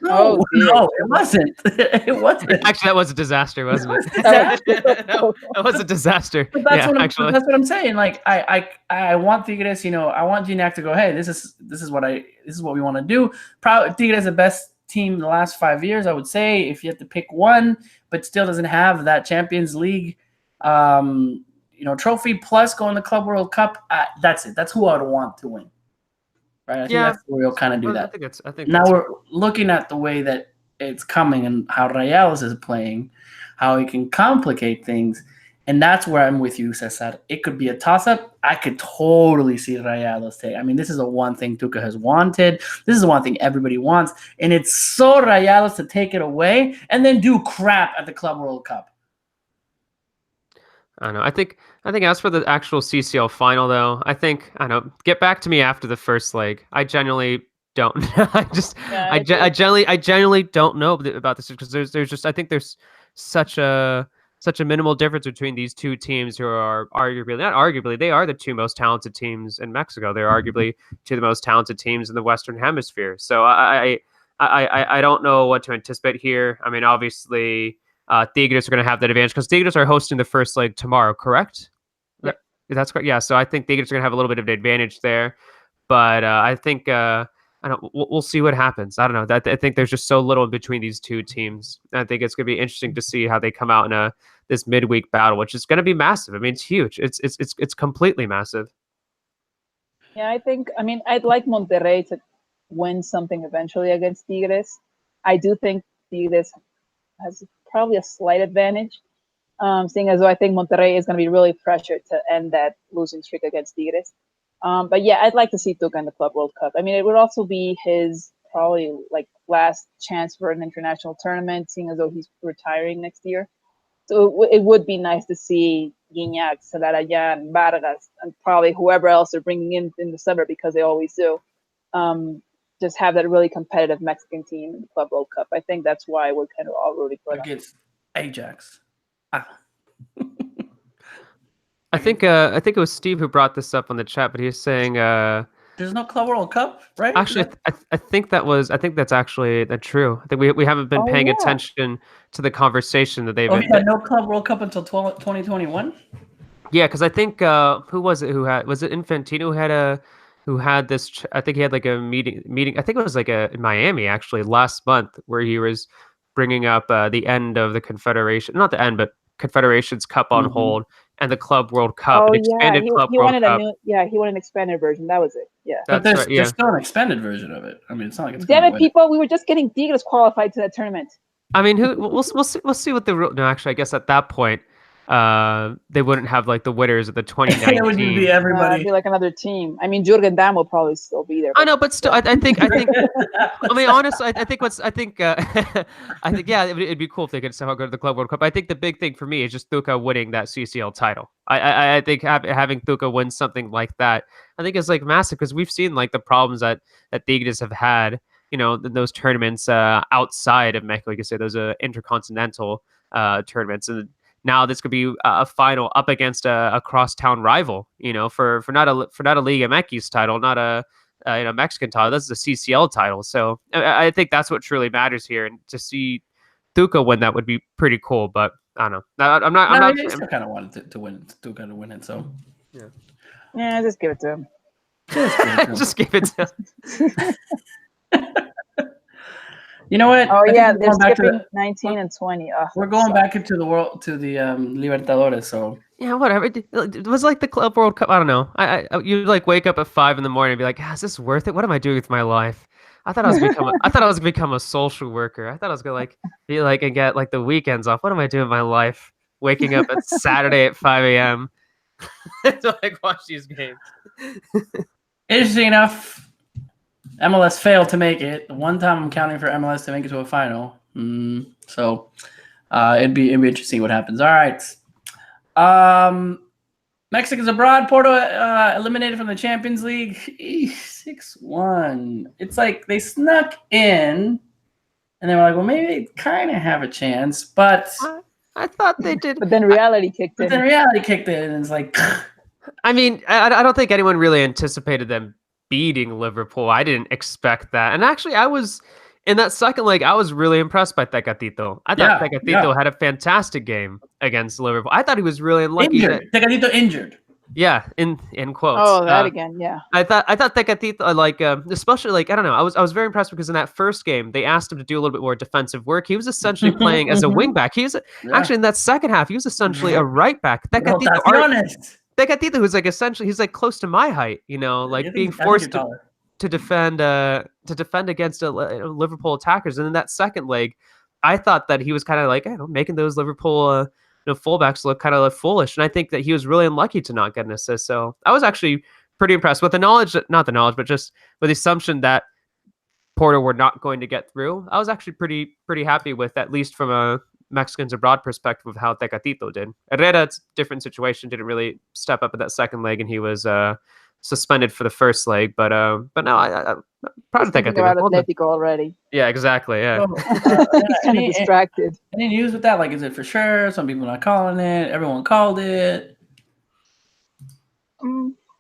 No, it wasn't. It wasn't. Actually, that was a disaster, wasn't it? That was a disaster. But that's what I'm saying. I want Tigres. I want Gignac to go. Hey, this is what we want to do. Probably Tigres is the best team in the last 5 years. I would say if you have to pick one, but still doesn't have that Champions League. Trophy plus going to Club World Cup. That's it. That's who I would want to win. Right? I think that's where we'll kind of do that. I think now we're looking at the way that it's coming and how Rayados is playing, how he can complicate things. And that's where I'm with you, Cesar. It could be a toss-up. I could totally see Rayados take. I mean, this is the one thing Tuca has wanted. This is the one thing everybody wants. And it's so Rayados to take it away and then do crap at the Club World Cup. I don't know. I think as for the actual CCL final, though, I don't know. Get back to me after the first leg. I genuinely don't. I genuinely don't know about this because there's just I think there's such a minimal difference between these two teams who are they are the two most talented teams in Mexico. They're arguably two of the most talented teams in the Western Hemisphere. So I don't know what to anticipate here. I mean, obviously, Tigres are going to have that advantage because Tigres are hosting the first leg tomorrow, correct? Yeah. That's correct. Yeah, so I think Tigres are going to have a little bit of an advantage there. But I think we'll see what happens. I don't know. I think there's just so little in between these two teams. I think it's going to be interesting to see how they come out in this midweek battle, which is going to be massive. I mean, it's huge. It's completely massive. Yeah, I mean, I'd like Monterrey to win something eventually against Tigres. I do think Tigres has probably a slight advantage, seeing as though I think Monterrey is going to be really pressured to end that losing streak against Tigres. But yeah, I'd like to see Tuca in the Club World Cup. I mean, it would also be his probably like last chance for an international tournament, seeing as though he's retiring next year. So it would be nice to see Gignac, Celarayan, Vargas, and probably whoever else they're bringing in the summer because they always do. Just have that really competitive Mexican team in the Club World Cup. I think that's why we're kind of all rooting for them. Against Ajax. I think it was Steve who brought this up on the chat, but he was saying there's no Club World Cup, right? Actually, I think that's actually true. I think we haven't been paying attention to the conversation that they've. He had no Club World Cup until 2021. Yeah, because I think who was it Infantino who had this? I think he had like a meeting. I think it was like in Miami actually last month where he was bringing up the end of the Confederation, not the end, but Confederations Cup on hold and the Club World Cup. Oh, expanded Club World Cup. He wanted an expanded version. That was it. Yeah. But there's still an expanded version of it. I mean, it's not like it's. Damn it, people! We were just getting Tigres qualified to that tournament. I mean, we'll see what the rule. No, actually, I guess at that point, they wouldn't have like the winners of the 2019. It would be everybody. It'd be like another team. I mean, Jürgen Damm will probably still be there. I know, but still, I think. I mean, honestly, I think yeah, it'd be cool if they could somehow go to the Club World Cup. I think the big thing for me is just Tuca winning that CCL title. I think having Tuca win something like that, I think is like massive because we've seen like the problems that Tigres have had. You know, those tournaments outside of Mexico, you could say those intercontinental tournaments, and now this could be a final up against a crosstown rival. You know, for not a Liga MX title, not a Mexican title. This is a CCL title, so I think that's what truly matters here. And to see Tuca win that would be pretty cool. But I don't know. I'm not. I still kind of wanted to win Tuca to win it. So yeah, just give it to him. Just give it to him. You know what? Oh yeah, they're skipping 19 and 20. Oh, we're going back into the world to the Libertadores. So yeah, whatever. It was like the Club World Cup. I don't know. You like wake up at 5 a.m. and be like, is this worth it? What am I doing with my life? I thought I was gonna become a social worker. I thought I was gonna be and get like the weekends off. What am I doing with my life? Waking up at Saturday at 5 a.m. to watch these games. Interesting enough. MLS failed to make it. The one time I'm counting for MLS to make it to a final. So it'd be interesting what happens. All right. Mexicans abroad. Porto eliminated from the Champions League. 6-1. It's like they snuck in, and they were like, well, maybe they kind of have a chance, but I thought they did. But then reality kicked in. And it's like, I mean, I don't think anyone really anticipated them beating Liverpool. I didn't expect that. And actually, I was in that second leg, I was really impressed by Tecatito. I thought Tecatito had a fantastic game against Liverpool. I thought he was really unlucky. Tecatito injured. Yeah, in quotes. Oh, that again, yeah. I thought Tecatito, especially I don't know. I was very impressed because in that first game they asked him to do a little bit more defensive work. He was essentially playing as a wing back. He was actually in that second half. He was essentially a right back. Tecatito, who's essentially he's close to my height, being forced to defend against Liverpool attackers. And in that second leg, I thought that he was kind of making those Liverpool fullbacks look kind of foolish. And I think that he was really unlucky to not get an assist. So I was actually pretty impressed with the knowledge, not the knowledge, but just with the assumption that Porto were not going to get through. I was actually pretty happy with, at least from a Mexicans abroad perspective, of how Tecatito did. Herrera, it's a different situation, didn't really step up at that second leg, and he was suspended for the first leg. But no, I'm proud of Thinking Tecatito. about Atletico already. Yeah, exactly. Yeah. He's kind of distracted. Any news with that? Like, is it for sure? Some people not calling it. Everyone called it.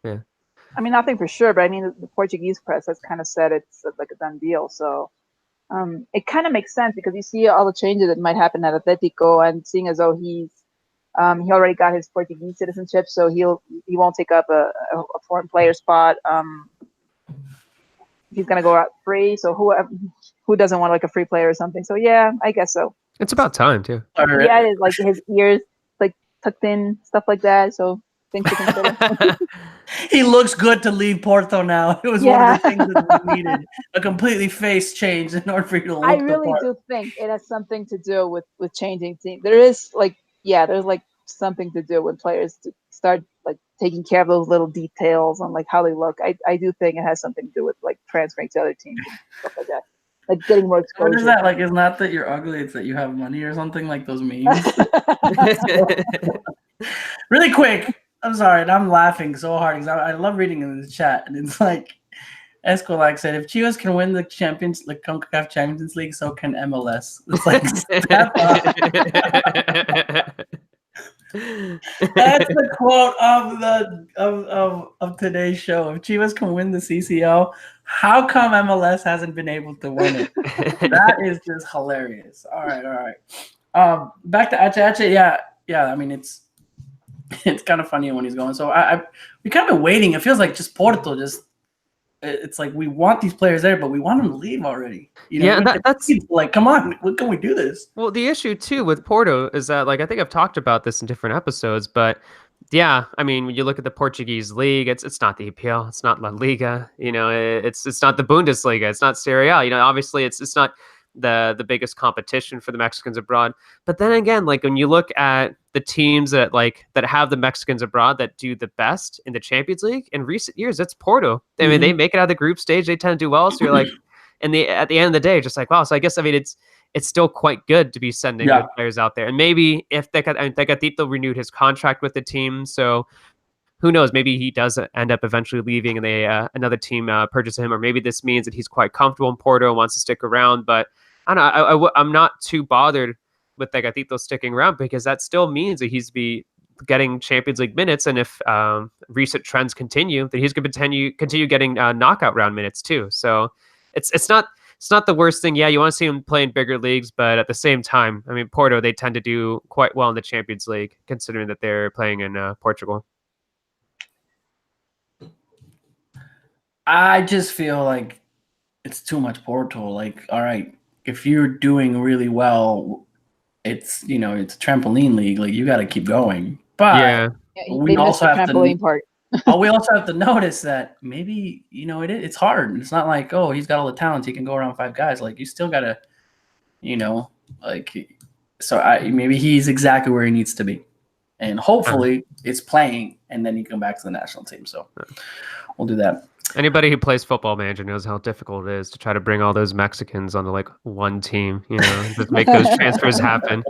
Yeah. I mean, nothing for sure, but I mean, the Portuguese press has kind of said it's like a done deal. So it kind of makes sense because you see all the changes that might happen at Atletico, and seeing as though he already got his Portuguese citizenship, so he won't take up a foreign player spot. He's gonna go out free. So who doesn't want like a free player or something? So yeah, I guess so. It's about time too. Yeah, it's like his ears like tucked in, stuff like that. So things to consider. He looks good to leave Porto now. It was one of the things that we needed. A completely face change in order for you to look I really do think it has something to do with changing teams. There's something to do when players start like taking care of those little details on like how they look. I do think it has something to do with like transferring to other teams and stuff like that. Like getting more exposure. What is that? Like, it's not that you're ugly, it's that you have money or something, like those memes. Really quick, I'm sorry, and I'm laughing so hard because I love reading in the chat, and it's like Escolac said, if Chivas can win the CONCACAF Champions League, so can MLS. It's like, step up. That's the quote of today's show. If Chivas can win the CCL, how come MLS hasn't been able to win it? That is just hilarious. All right. Back to Ache. Yeah. I mean, it's kind of funny when he's going. So we kind of been waiting. It feels like just Porto. It's like we want these players there, but we want them to leave already. That's like, come on, when can we do this? Well, the issue too with Porto is that, like, I think I've talked about this in different episodes, but yeah, I mean, when you look at the Portuguese league, it's not the EPL, it's not La Liga, it's not the Bundesliga, it's not Serie A. Obviously it's not the biggest competition for the Mexicans abroad. But then again, like when you look at the teams that have the Mexicans abroad that do the best in the Champions League in recent years, it's Porto. I mean, they make it out of the group stage, they tend to do well. So you're like, at the end of the day, just like, wow. So I guess, I mean, it's still quite good to be sending good players out there. And maybe if Tecatito renewed his contract with the team, so who knows? Maybe he does end up eventually leaving, and another team purchases him, or maybe this means that he's quite comfortable in Porto and wants to stick around. But I don't know. I'm not too bothered with Tecatito sticking around, because that still means that he's be getting Champions League minutes, and if recent trends continue, that he's going to continue getting knockout round minutes too. So it's not the worst thing. Yeah, you want to see him play in bigger leagues, but at the same time, I mean, Porto, they tend to do quite well in the Champions League, considering that they're playing in Portugal. I just feel like it's too much Porto. Like, all right, if you're doing really well, it's a trampoline league. Like, you got to keep going. But we also have we also have to notice that maybe it's hard. It's not like, oh, he's got all the talent, he can go around 5 guys. Like, you still got to, maybe he's exactly where he needs to be, and hopefully it's playing, and then he can come back to the national team. So we'll do that. Anybody who plays Football Manager knows how difficult it is to try to bring all those Mexicans onto like one team, just make those transfers happen.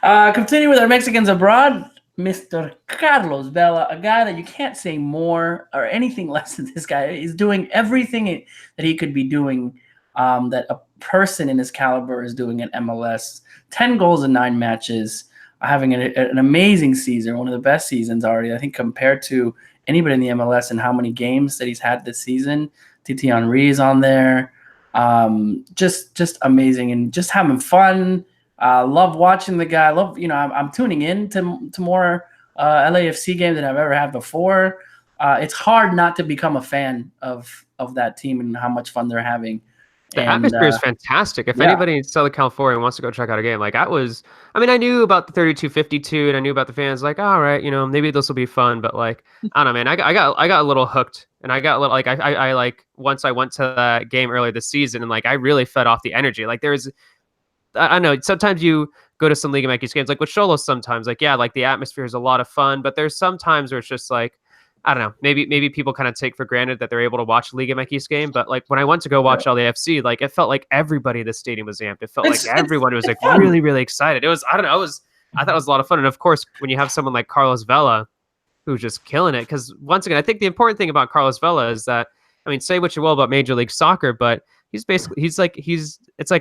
Continue with our Mexicans abroad, Mr. Carlos Vela, a guy that you can't say more or anything less than this guy. Is doing everything that he could be doing, that a person in his caliber is doing at MLS. 10 goals in 9 matches, having an amazing season, one of the best seasons already, I think, compared to anybody in the MLS, and how many games that he's had this season. Titi Henry is on there. Just amazing, and just having fun. Love watching the guy. I'm tuning in to more LAFC games than I've ever had before. It's hard not to become a fan of that team and how much fun they're having. The atmosphere is fantastic. If anybody in Southern California wants to go check out a game, like I knew about the 32-52, and I knew about the fans. Like, all right, maybe this will be fun. But like, I don't know, man. I got a little hooked, and I got a little like I like once I went to that game earlier this season, and like I really fed off the energy. Like I know sometimes you go to some Liga MX games, like with Xolos sometimes. Like, yeah, like the atmosphere is a lot of fun, but there's some times where it's just like, I don't know, maybe people kind of take for granted that they're able to watch Liga MX game. But like when I went to go watch LAFC, like it felt like everybody in the stadium was amped. It felt like everyone was like really, really excited. It was, I don't know, I thought it was a lot of fun. And of course, when you have someone like Carlos Vela, who's just killing it. Because once again, I think the important thing about Carlos Vela is that, I mean, say what you will about Major League Soccer, but it's like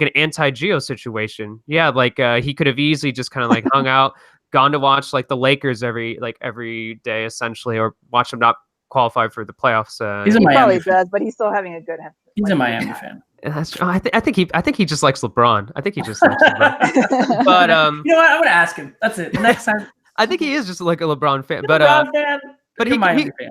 an anti-Gio situation. Yeah, like he could have easily just kind of like hung out, gone to watch like the Lakers every day essentially, or watch them not qualify for the playoffs. He probably does, but he's still having a good. He's a Miami fan. That's true. I think he just likes LeBron. I think he just likes LeBron. But you know what? I'm gonna ask him. That's it. The next time. I think he is just like a LeBron fan. But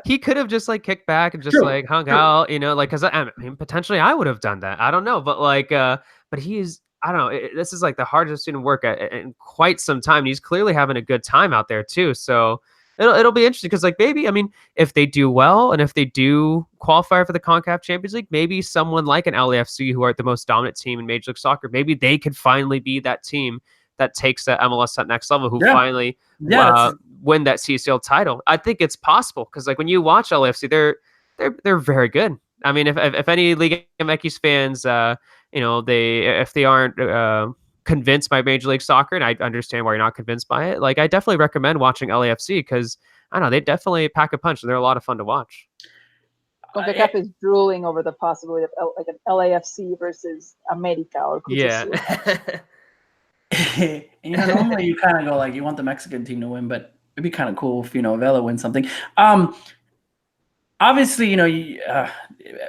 he could have just like kicked back and just like hung out, you know, like because I mean potentially I would have done that. I don't know, but like, but he's I don't know. This is like the hardest student work in quite some time. And he's clearly having a good time out there too. So it'll be interesting because like maybe I mean if they do well and if they do qualify for the CONCACAF Champions League, maybe someone like an LAFC who are the most dominant team in Major League Soccer, maybe they could finally be that team that takes the MLS to that next level, who finally win that CCL title. I think it's possible because like when you watch LAFC, they're very good. I mean, if any Liga MX fans, you know, if they aren't convinced by Major League Soccer, and I understand why you're not convinced by it, like I definitely recommend watching LAFC because I don't know, they definitely pack a punch and they're a lot of fun to watch. CONCACAF is drooling over the possibility of like an LAFC versus America or Cruz and you know, normally you kind of go like you want the Mexican team to win, but it'd be kind of cool if, you know, Vela wins something. Obviously, you know,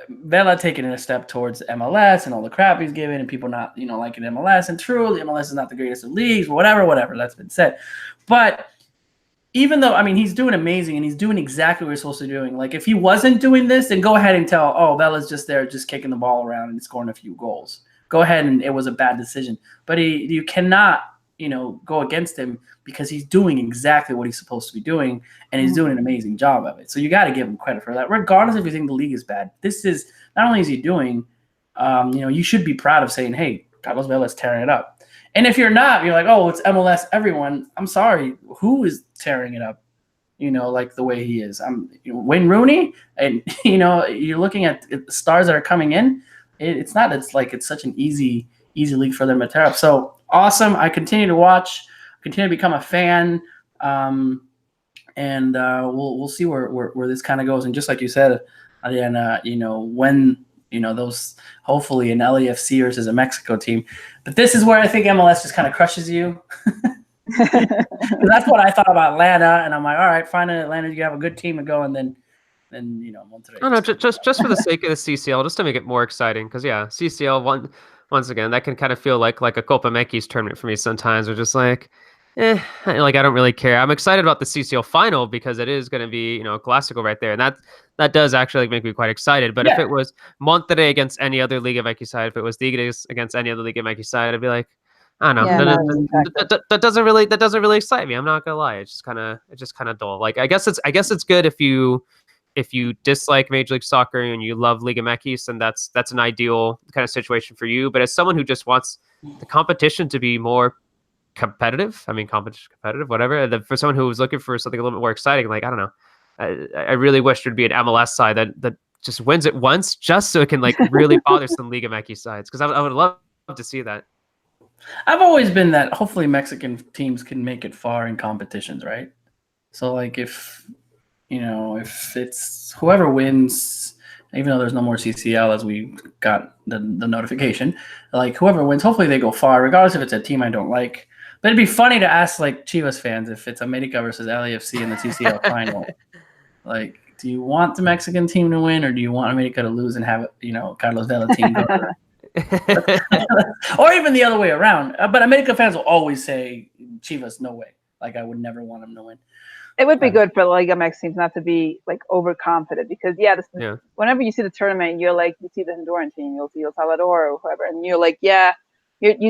Vela taking a step towards MLS and all the crap he's given and people not, you know, liking MLS. And truly, MLS is not the greatest of leagues, whatever, that's been said. But even though, I mean, he's doing amazing and he's doing exactly what he's supposed to be doing. Like, if he wasn't doing this, then go ahead and tell, oh, Vela's just there just kicking the ball around and scoring a few goals. Go ahead and it was a bad decision. But you cannot, you know, go against him because he's doing exactly what he's supposed to be doing and he's doing an amazing job of it. So you got to give him credit for that, regardless if you think the league is bad. This is not only is he doing, you know, you should be proud of saying, hey, Carlos Vela is tearing it up. And if you're not, you're like, oh, it's MLS, everyone. I'm sorry. Who is tearing it up? You know, like the way he is. Wayne Rooney, and, you know, you're looking at the stars that are coming in. It's not. It's like it's such an easy league for them to tear up. So awesome. I continue to watch, continue to become a fan, and we'll see where this kind of goes. And just like you said, Adriana, you know, when, you know, those hopefully an LAFC versus a Mexico team. But this is where I think MLS just kind of crushes you. That's what I thought about Atlanta, and I'm like, all right, fine in Atlanta, you have a good team to go, and then you know, Monterrey. I don't know, just for the sake of the CCL, just to make it more exciting, because yeah, CCL once again, that can kind of feel like a Copa MX tournament for me sometimes. We're just like, like I don't really care. I'm excited about the CCL final because it is going to be, you know, a Clásico right there, and that does actually like make me quite excited. But if it was Monterrey against any other Liga MX side, if it was Tigres against any other Liga MX side, I'd be like, I don't know. That doesn't really excite me. I'm not gonna lie. It's just kind of dull. Like I guess it's good if you dislike Major League Soccer and you love Liga MX, then that's an ideal kind of situation for you. But as someone who just wants the competition to be more competitive, competitive, whatever. For someone who was looking for something a little bit more exciting, like I don't know, I really wish there'd be an MLS side that just wins it once, just so it can like really bother some Liga MX sides, because I would love to see that. I've always been that hopefully Mexican teams can make it far in competitions, right? So like if it's whoever wins, even though there's no more CCL as we got the notification, like whoever wins, hopefully they go far, regardless if it's a team I don't like. But it'd be funny to ask like Chivas fans if it's America versus LAFC in the CCL final. Like, do you want the Mexican team to win, or do you want America to lose and have, you know, Carlos Vela team go to or even the other way around. But America fans will always say Chivas, no way. Like I would never want them to win. It would be good for the Liga MX teams not to be like overconfident, because whenever you see the tournament, you're like, you see the Honduran team, you'll see El Salvador or whoever, and you're like, you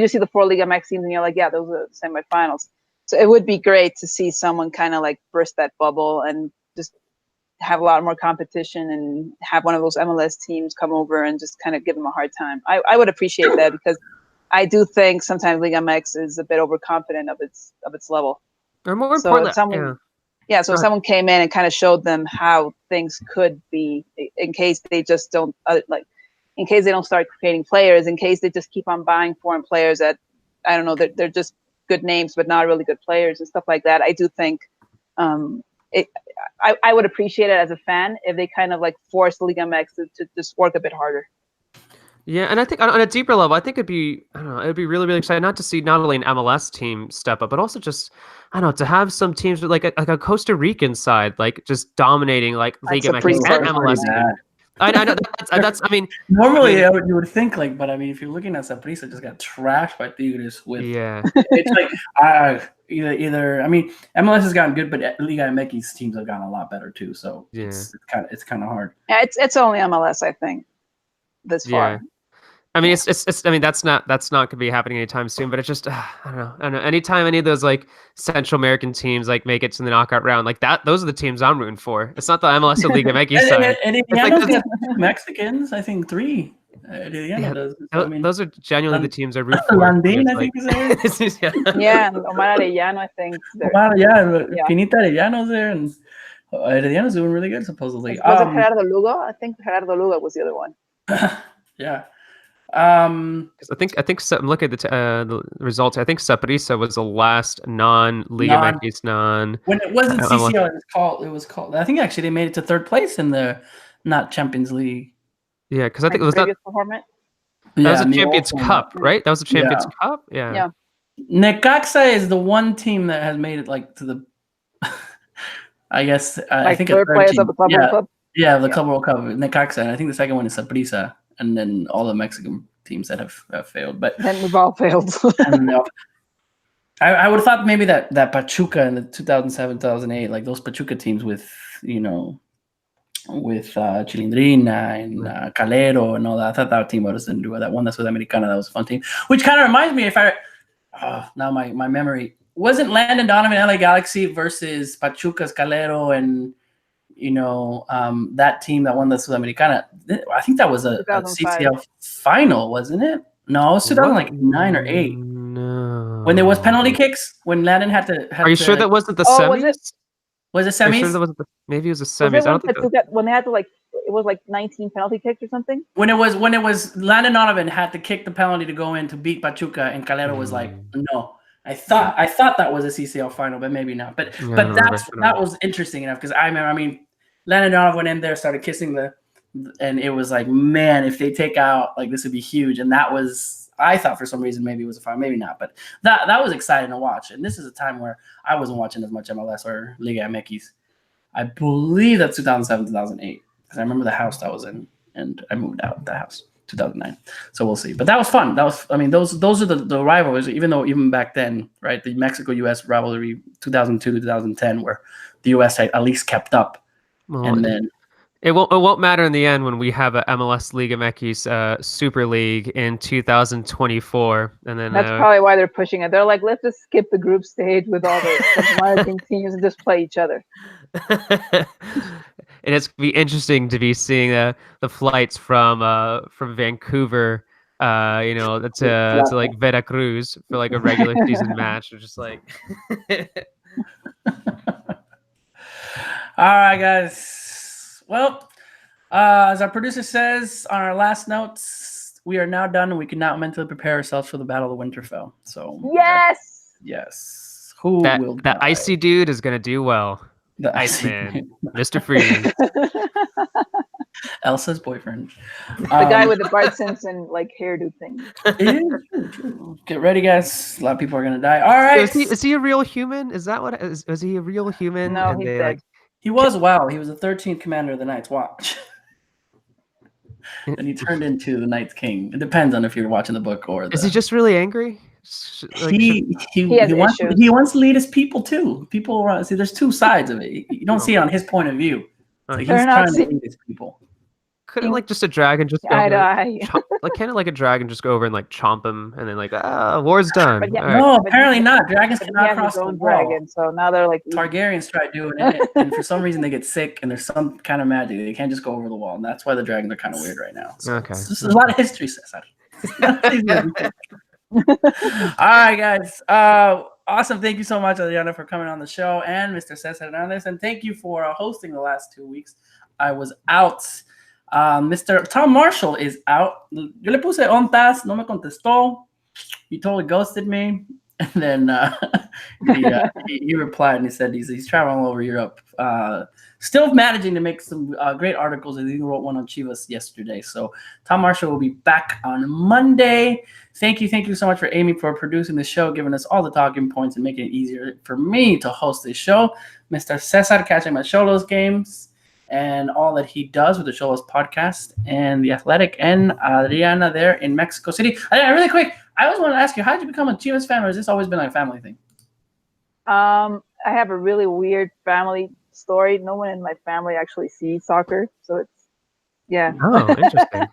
just see the 4 Liga MX teams and you're like, yeah, those are the semifinals. So it would be great to see someone kind of like burst that bubble and just have a lot more competition and have one of those MLS teams come over and just kind of give them a hard time. I would appreciate that, because I do think sometimes Liga MX is a bit overconfident of its level. Or more So importantly, if someone, so Go if someone came in and kind of showed them how things could be, in case they just don't in case they don't start creating players, in case they just keep on buying foreign players that I don't know, they're just good names but not really good players and stuff like that. I do think I would appreciate it as a fan if they kind of like force Liga MX to just work a bit harder. Yeah, and I think on a deeper level, I think it'd be really, really exciting not to see not only an MLS team step up, but also just I don't know, to have some teams with like a Costa Rican side, like just dominating like Liga MX and MLS team. I know that's I mean normally you would think like, but I mean if you're looking at Saprissa just got trashed by Tigres with it's like either I mean MLS has gotten good, but Liga MX's teams have gotten a lot better too. So it's kind of hard. Yeah, it's only MLS I think this far. I mean, it's. I mean, that's not going to be happening anytime soon. But it's just, I don't know. Anytime any of those like Central American teams like make it to the knockout round, like that, those are the teams I'm rooting for. It's not the MLS or Liga MX side. And Indiana's got Mexicans, I think 3. Indiana does. I mean, those are genuinely the teams I root for. Landin, I think is there. Yeah, and Omar Arellano, I think. Pinita Arellano's there, and Arellano's doing really good supposedly. Was it Gerardo Lugo? I think Gerardo Lugo was the other one. Yeah. I think I'm looking at the results. I think Saprissa was the last non-Liga MX when it wasn't CCL. It was called. I think actually they made it to 3rd place in the not Champions League. Yeah, because I think it was not. That was a Champions Cup, right? That was a Champions Cup. Yeah. Necaxa is the one team that has made it like to the. I guess I think 3rd place of the Club World Cup. Yeah, the Club World Cup. Necaxa, and I think the second one is Saprissa. And then all the Mexican teams that have failed, but then we've all failed. I would have thought maybe that Pachuca in the 2007-2008, like those Pachuca teams with Chilindrina and Calero and all that. I thought that team would have do that one. That's Sudamericana. That was a fun team. Which kind of reminds me, now my memory wasn't Landon Donovan LA Galaxy versus Pachuca's Calero and. That team that won the Sudamericana, I think that was a CCL final, wasn't it? No, it was 2009 or 8. No. When there was penalty kicks, when Landon had to. Are you sure that wasn't the semis? Was it semis? Sure maybe it was the semis. I don't think when they had to it was like 19 penalty kicks or something. When it was Landon Donovan had to kick the penalty to go in to beat Pachuca, and Calero was like, no. I thought that was a CCL final, but maybe not. But that was interesting enough because I remember. I mean. Landon Donovan went in there, started kissing and it was like, man, if they take out, like this would be huge. And that was, I thought for some reason maybe it was a final, maybe not, but that was exciting to watch. And this is a time where I wasn't watching as much MLS or Liga MX. I believe that's 2007, 2008 because I remember the house that I was in, and I moved out of the house 2009. So we'll see. But that was fun. Those are the rivalries. Even back then, right? The Mexico-U.S. rivalry 2002 to 2010, where the U.S. had at least kept up. Well, and then it won't matter in the end when we have a MLS Liga MX Super League in 2024, and then that's probably why they're pushing it. They're like, let's just skip the group stage with all the American teams and just play each other. And it's gonna be interesting to be seeing the flights from Vancouver, to like Veracruz for like a regular season match, or just like. All right, guys. Well, as our producer says on our last notes, we are now done and we can now mentally prepare ourselves for the Battle of Winterfell. So yes. Who will die? That icy dude is gonna do well. The Iceman, Mr. Freeze. Elsa's boyfriend. The guy with the Bart Simpson like hairdo thing. Get ready, guys. A lot of people are gonna die. All right. Is he a real human? Is that what is he a real human? No, he's dead. He was He was the 13th commander of the Night's Watch. And he turned into the Night's King. It depends on if you're watching the book or Is he just really angry? He wants to lead his people too. People see there's two sides of it. You don't see it on his point of view. So he's trying to lead his people. Couldn't like just a dragon just go can't like a dragon just go over and like chomp him and then like war's done? No, apparently not. Dragons cannot cross the wall. Dragon, so now they're like Targaryens try doing it, and for some reason they get sick, and there's some kind of magic. They can't just go over the wall, and that's why the dragons are kind of weird right now. So okay, there's a lot of history, Cesar. All right, guys. Awesome. Thank you so much, Adriana, for coming on the show, and Mr. Cesar Hernandez. And thank you for hosting the last 2 weeks. I was out. Mr. Tom Marshall is out. Yo le puse ontas, no me contestó. He totally ghosted me. And then he replied and he said he's traveling all over Europe. Still managing to make some great articles. He wrote one on Chivas yesterday. So Tom Marshall will be back on Monday. Thank you so much for Amy for producing the show, giving us all the talking points and making it easier for me to host this show. Mr. Cesar catching my Xolos games and all that he does with the Xolos podcast and the Athletic, and Adriana there in Mexico City. Really quick, I always want to ask you, how did you become a Chivas fan, or has this always been like a family thing? I have a really weird family story. No one in my family actually sees soccer, so it's Oh, interesting.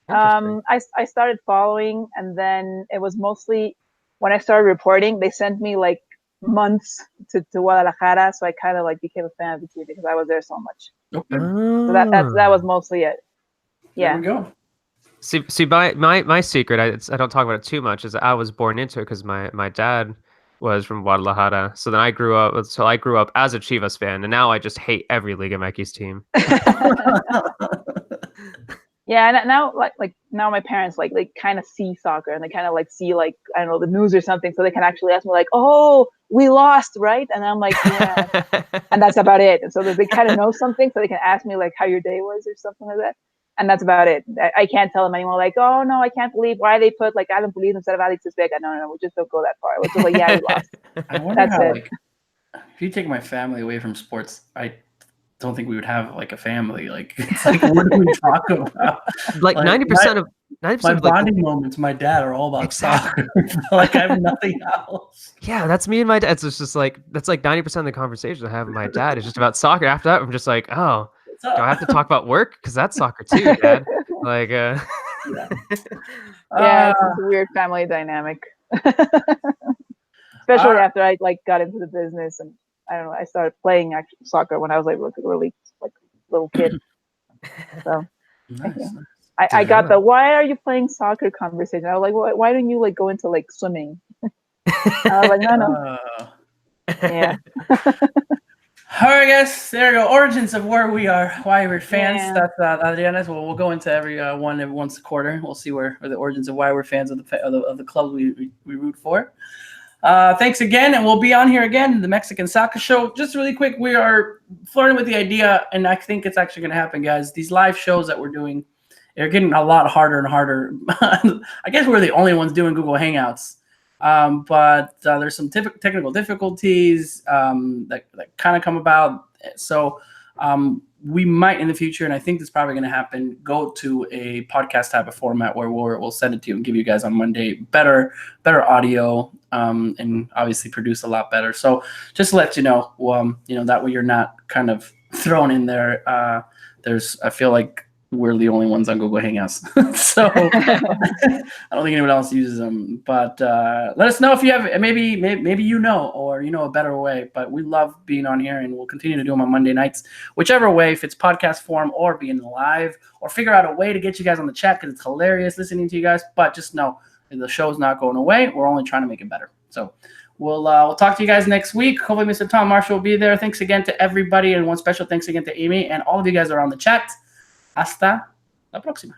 I started following, and then it was mostly when I started reporting, they sent me like months to Guadalajara, so I kind of like became a fan of the team because I was there so much. Okay. So that was mostly it. Yeah. There we go. See, my secret, I don't talk about it too much, is that I was born into it because my dad was from Guadalajara. So then I grew up as a Chivas fan, and now I just hate every Liga MX team. Yeah, and now like now my parents like they kind of see soccer and they kind of like see like I don't know the news or something, so they can actually ask me like, "Oh, we lost, right?" And I'm like, "Yeah," and that's about it. And so they kind of know something, so they can ask me like how your day was or something like that, and that's about it. I can't tell them anymore like, "Oh no, I can't believe why they put like Adam Pulido instead of Alex Vega." No, we just don't go that far. We're just like, yeah, we lost. I wonder That's how, it. like, if you take my family away from sports, I don't think we would have like a family. Like, it's like, what do we talk about? Like 90% of my like, bonding moments, my dad, are all about soccer. Like, I have nothing else. yeah, that's me and my dad. It's just like that's like 90% of the conversation I have with my dad is just about soccer. After that, I'm just like, oh, What's do up? I have to talk about work? Because that's soccer too, Dad. Like, Yeah, it's a weird family dynamic. Especially after I like got into the business and I don't know, I started playing actual soccer when I was like really like little kid. So Nice. yeah. I got the why are you playing soccer conversation. I was like, why don't you like go into like swimming? I was like, no. Yeah. All right, guys. There you go. Origins of where we are, why we're fans. Yeah. That's Adriana's. We'll go into every once a quarter. We'll see where the origins of why we're fans of the club we root for. Thanks again, and we'll be on here again, the Mexican Soccer Show. Just really quick, we are flirting with the idea, and I think it's actually going to happen, guys. These live shows that we're doing, they're getting a lot harder and harder. I guess we're the only ones doing Google Hangouts, but there's some technical difficulties that kind of come about. So we might in the future, and I think this is probably going to happen, go to a podcast type of format where we'll send it to you and give you guys on Monday better audio, and obviously produce a lot better. So just to let you know, that way you're not kind of thrown in there. I feel like we're the only ones on Google Hangouts. So I don't think anyone else uses them. But let us know if you have maybe or a better way. But we love being on here, and we'll continue to do them on Monday nights, whichever way, if it's podcast form or being live, or figure out a way to get you guys on the chat because it's hilarious listening to you guys. But just know the show's not going away. We're only trying to make it better. So we'll talk to you guys next week. Hopefully Mr. Tom Marshall will be there. Thanks again to everybody, and one special thanks again to Amy and all of you guys that are on the chat. Hasta la próxima.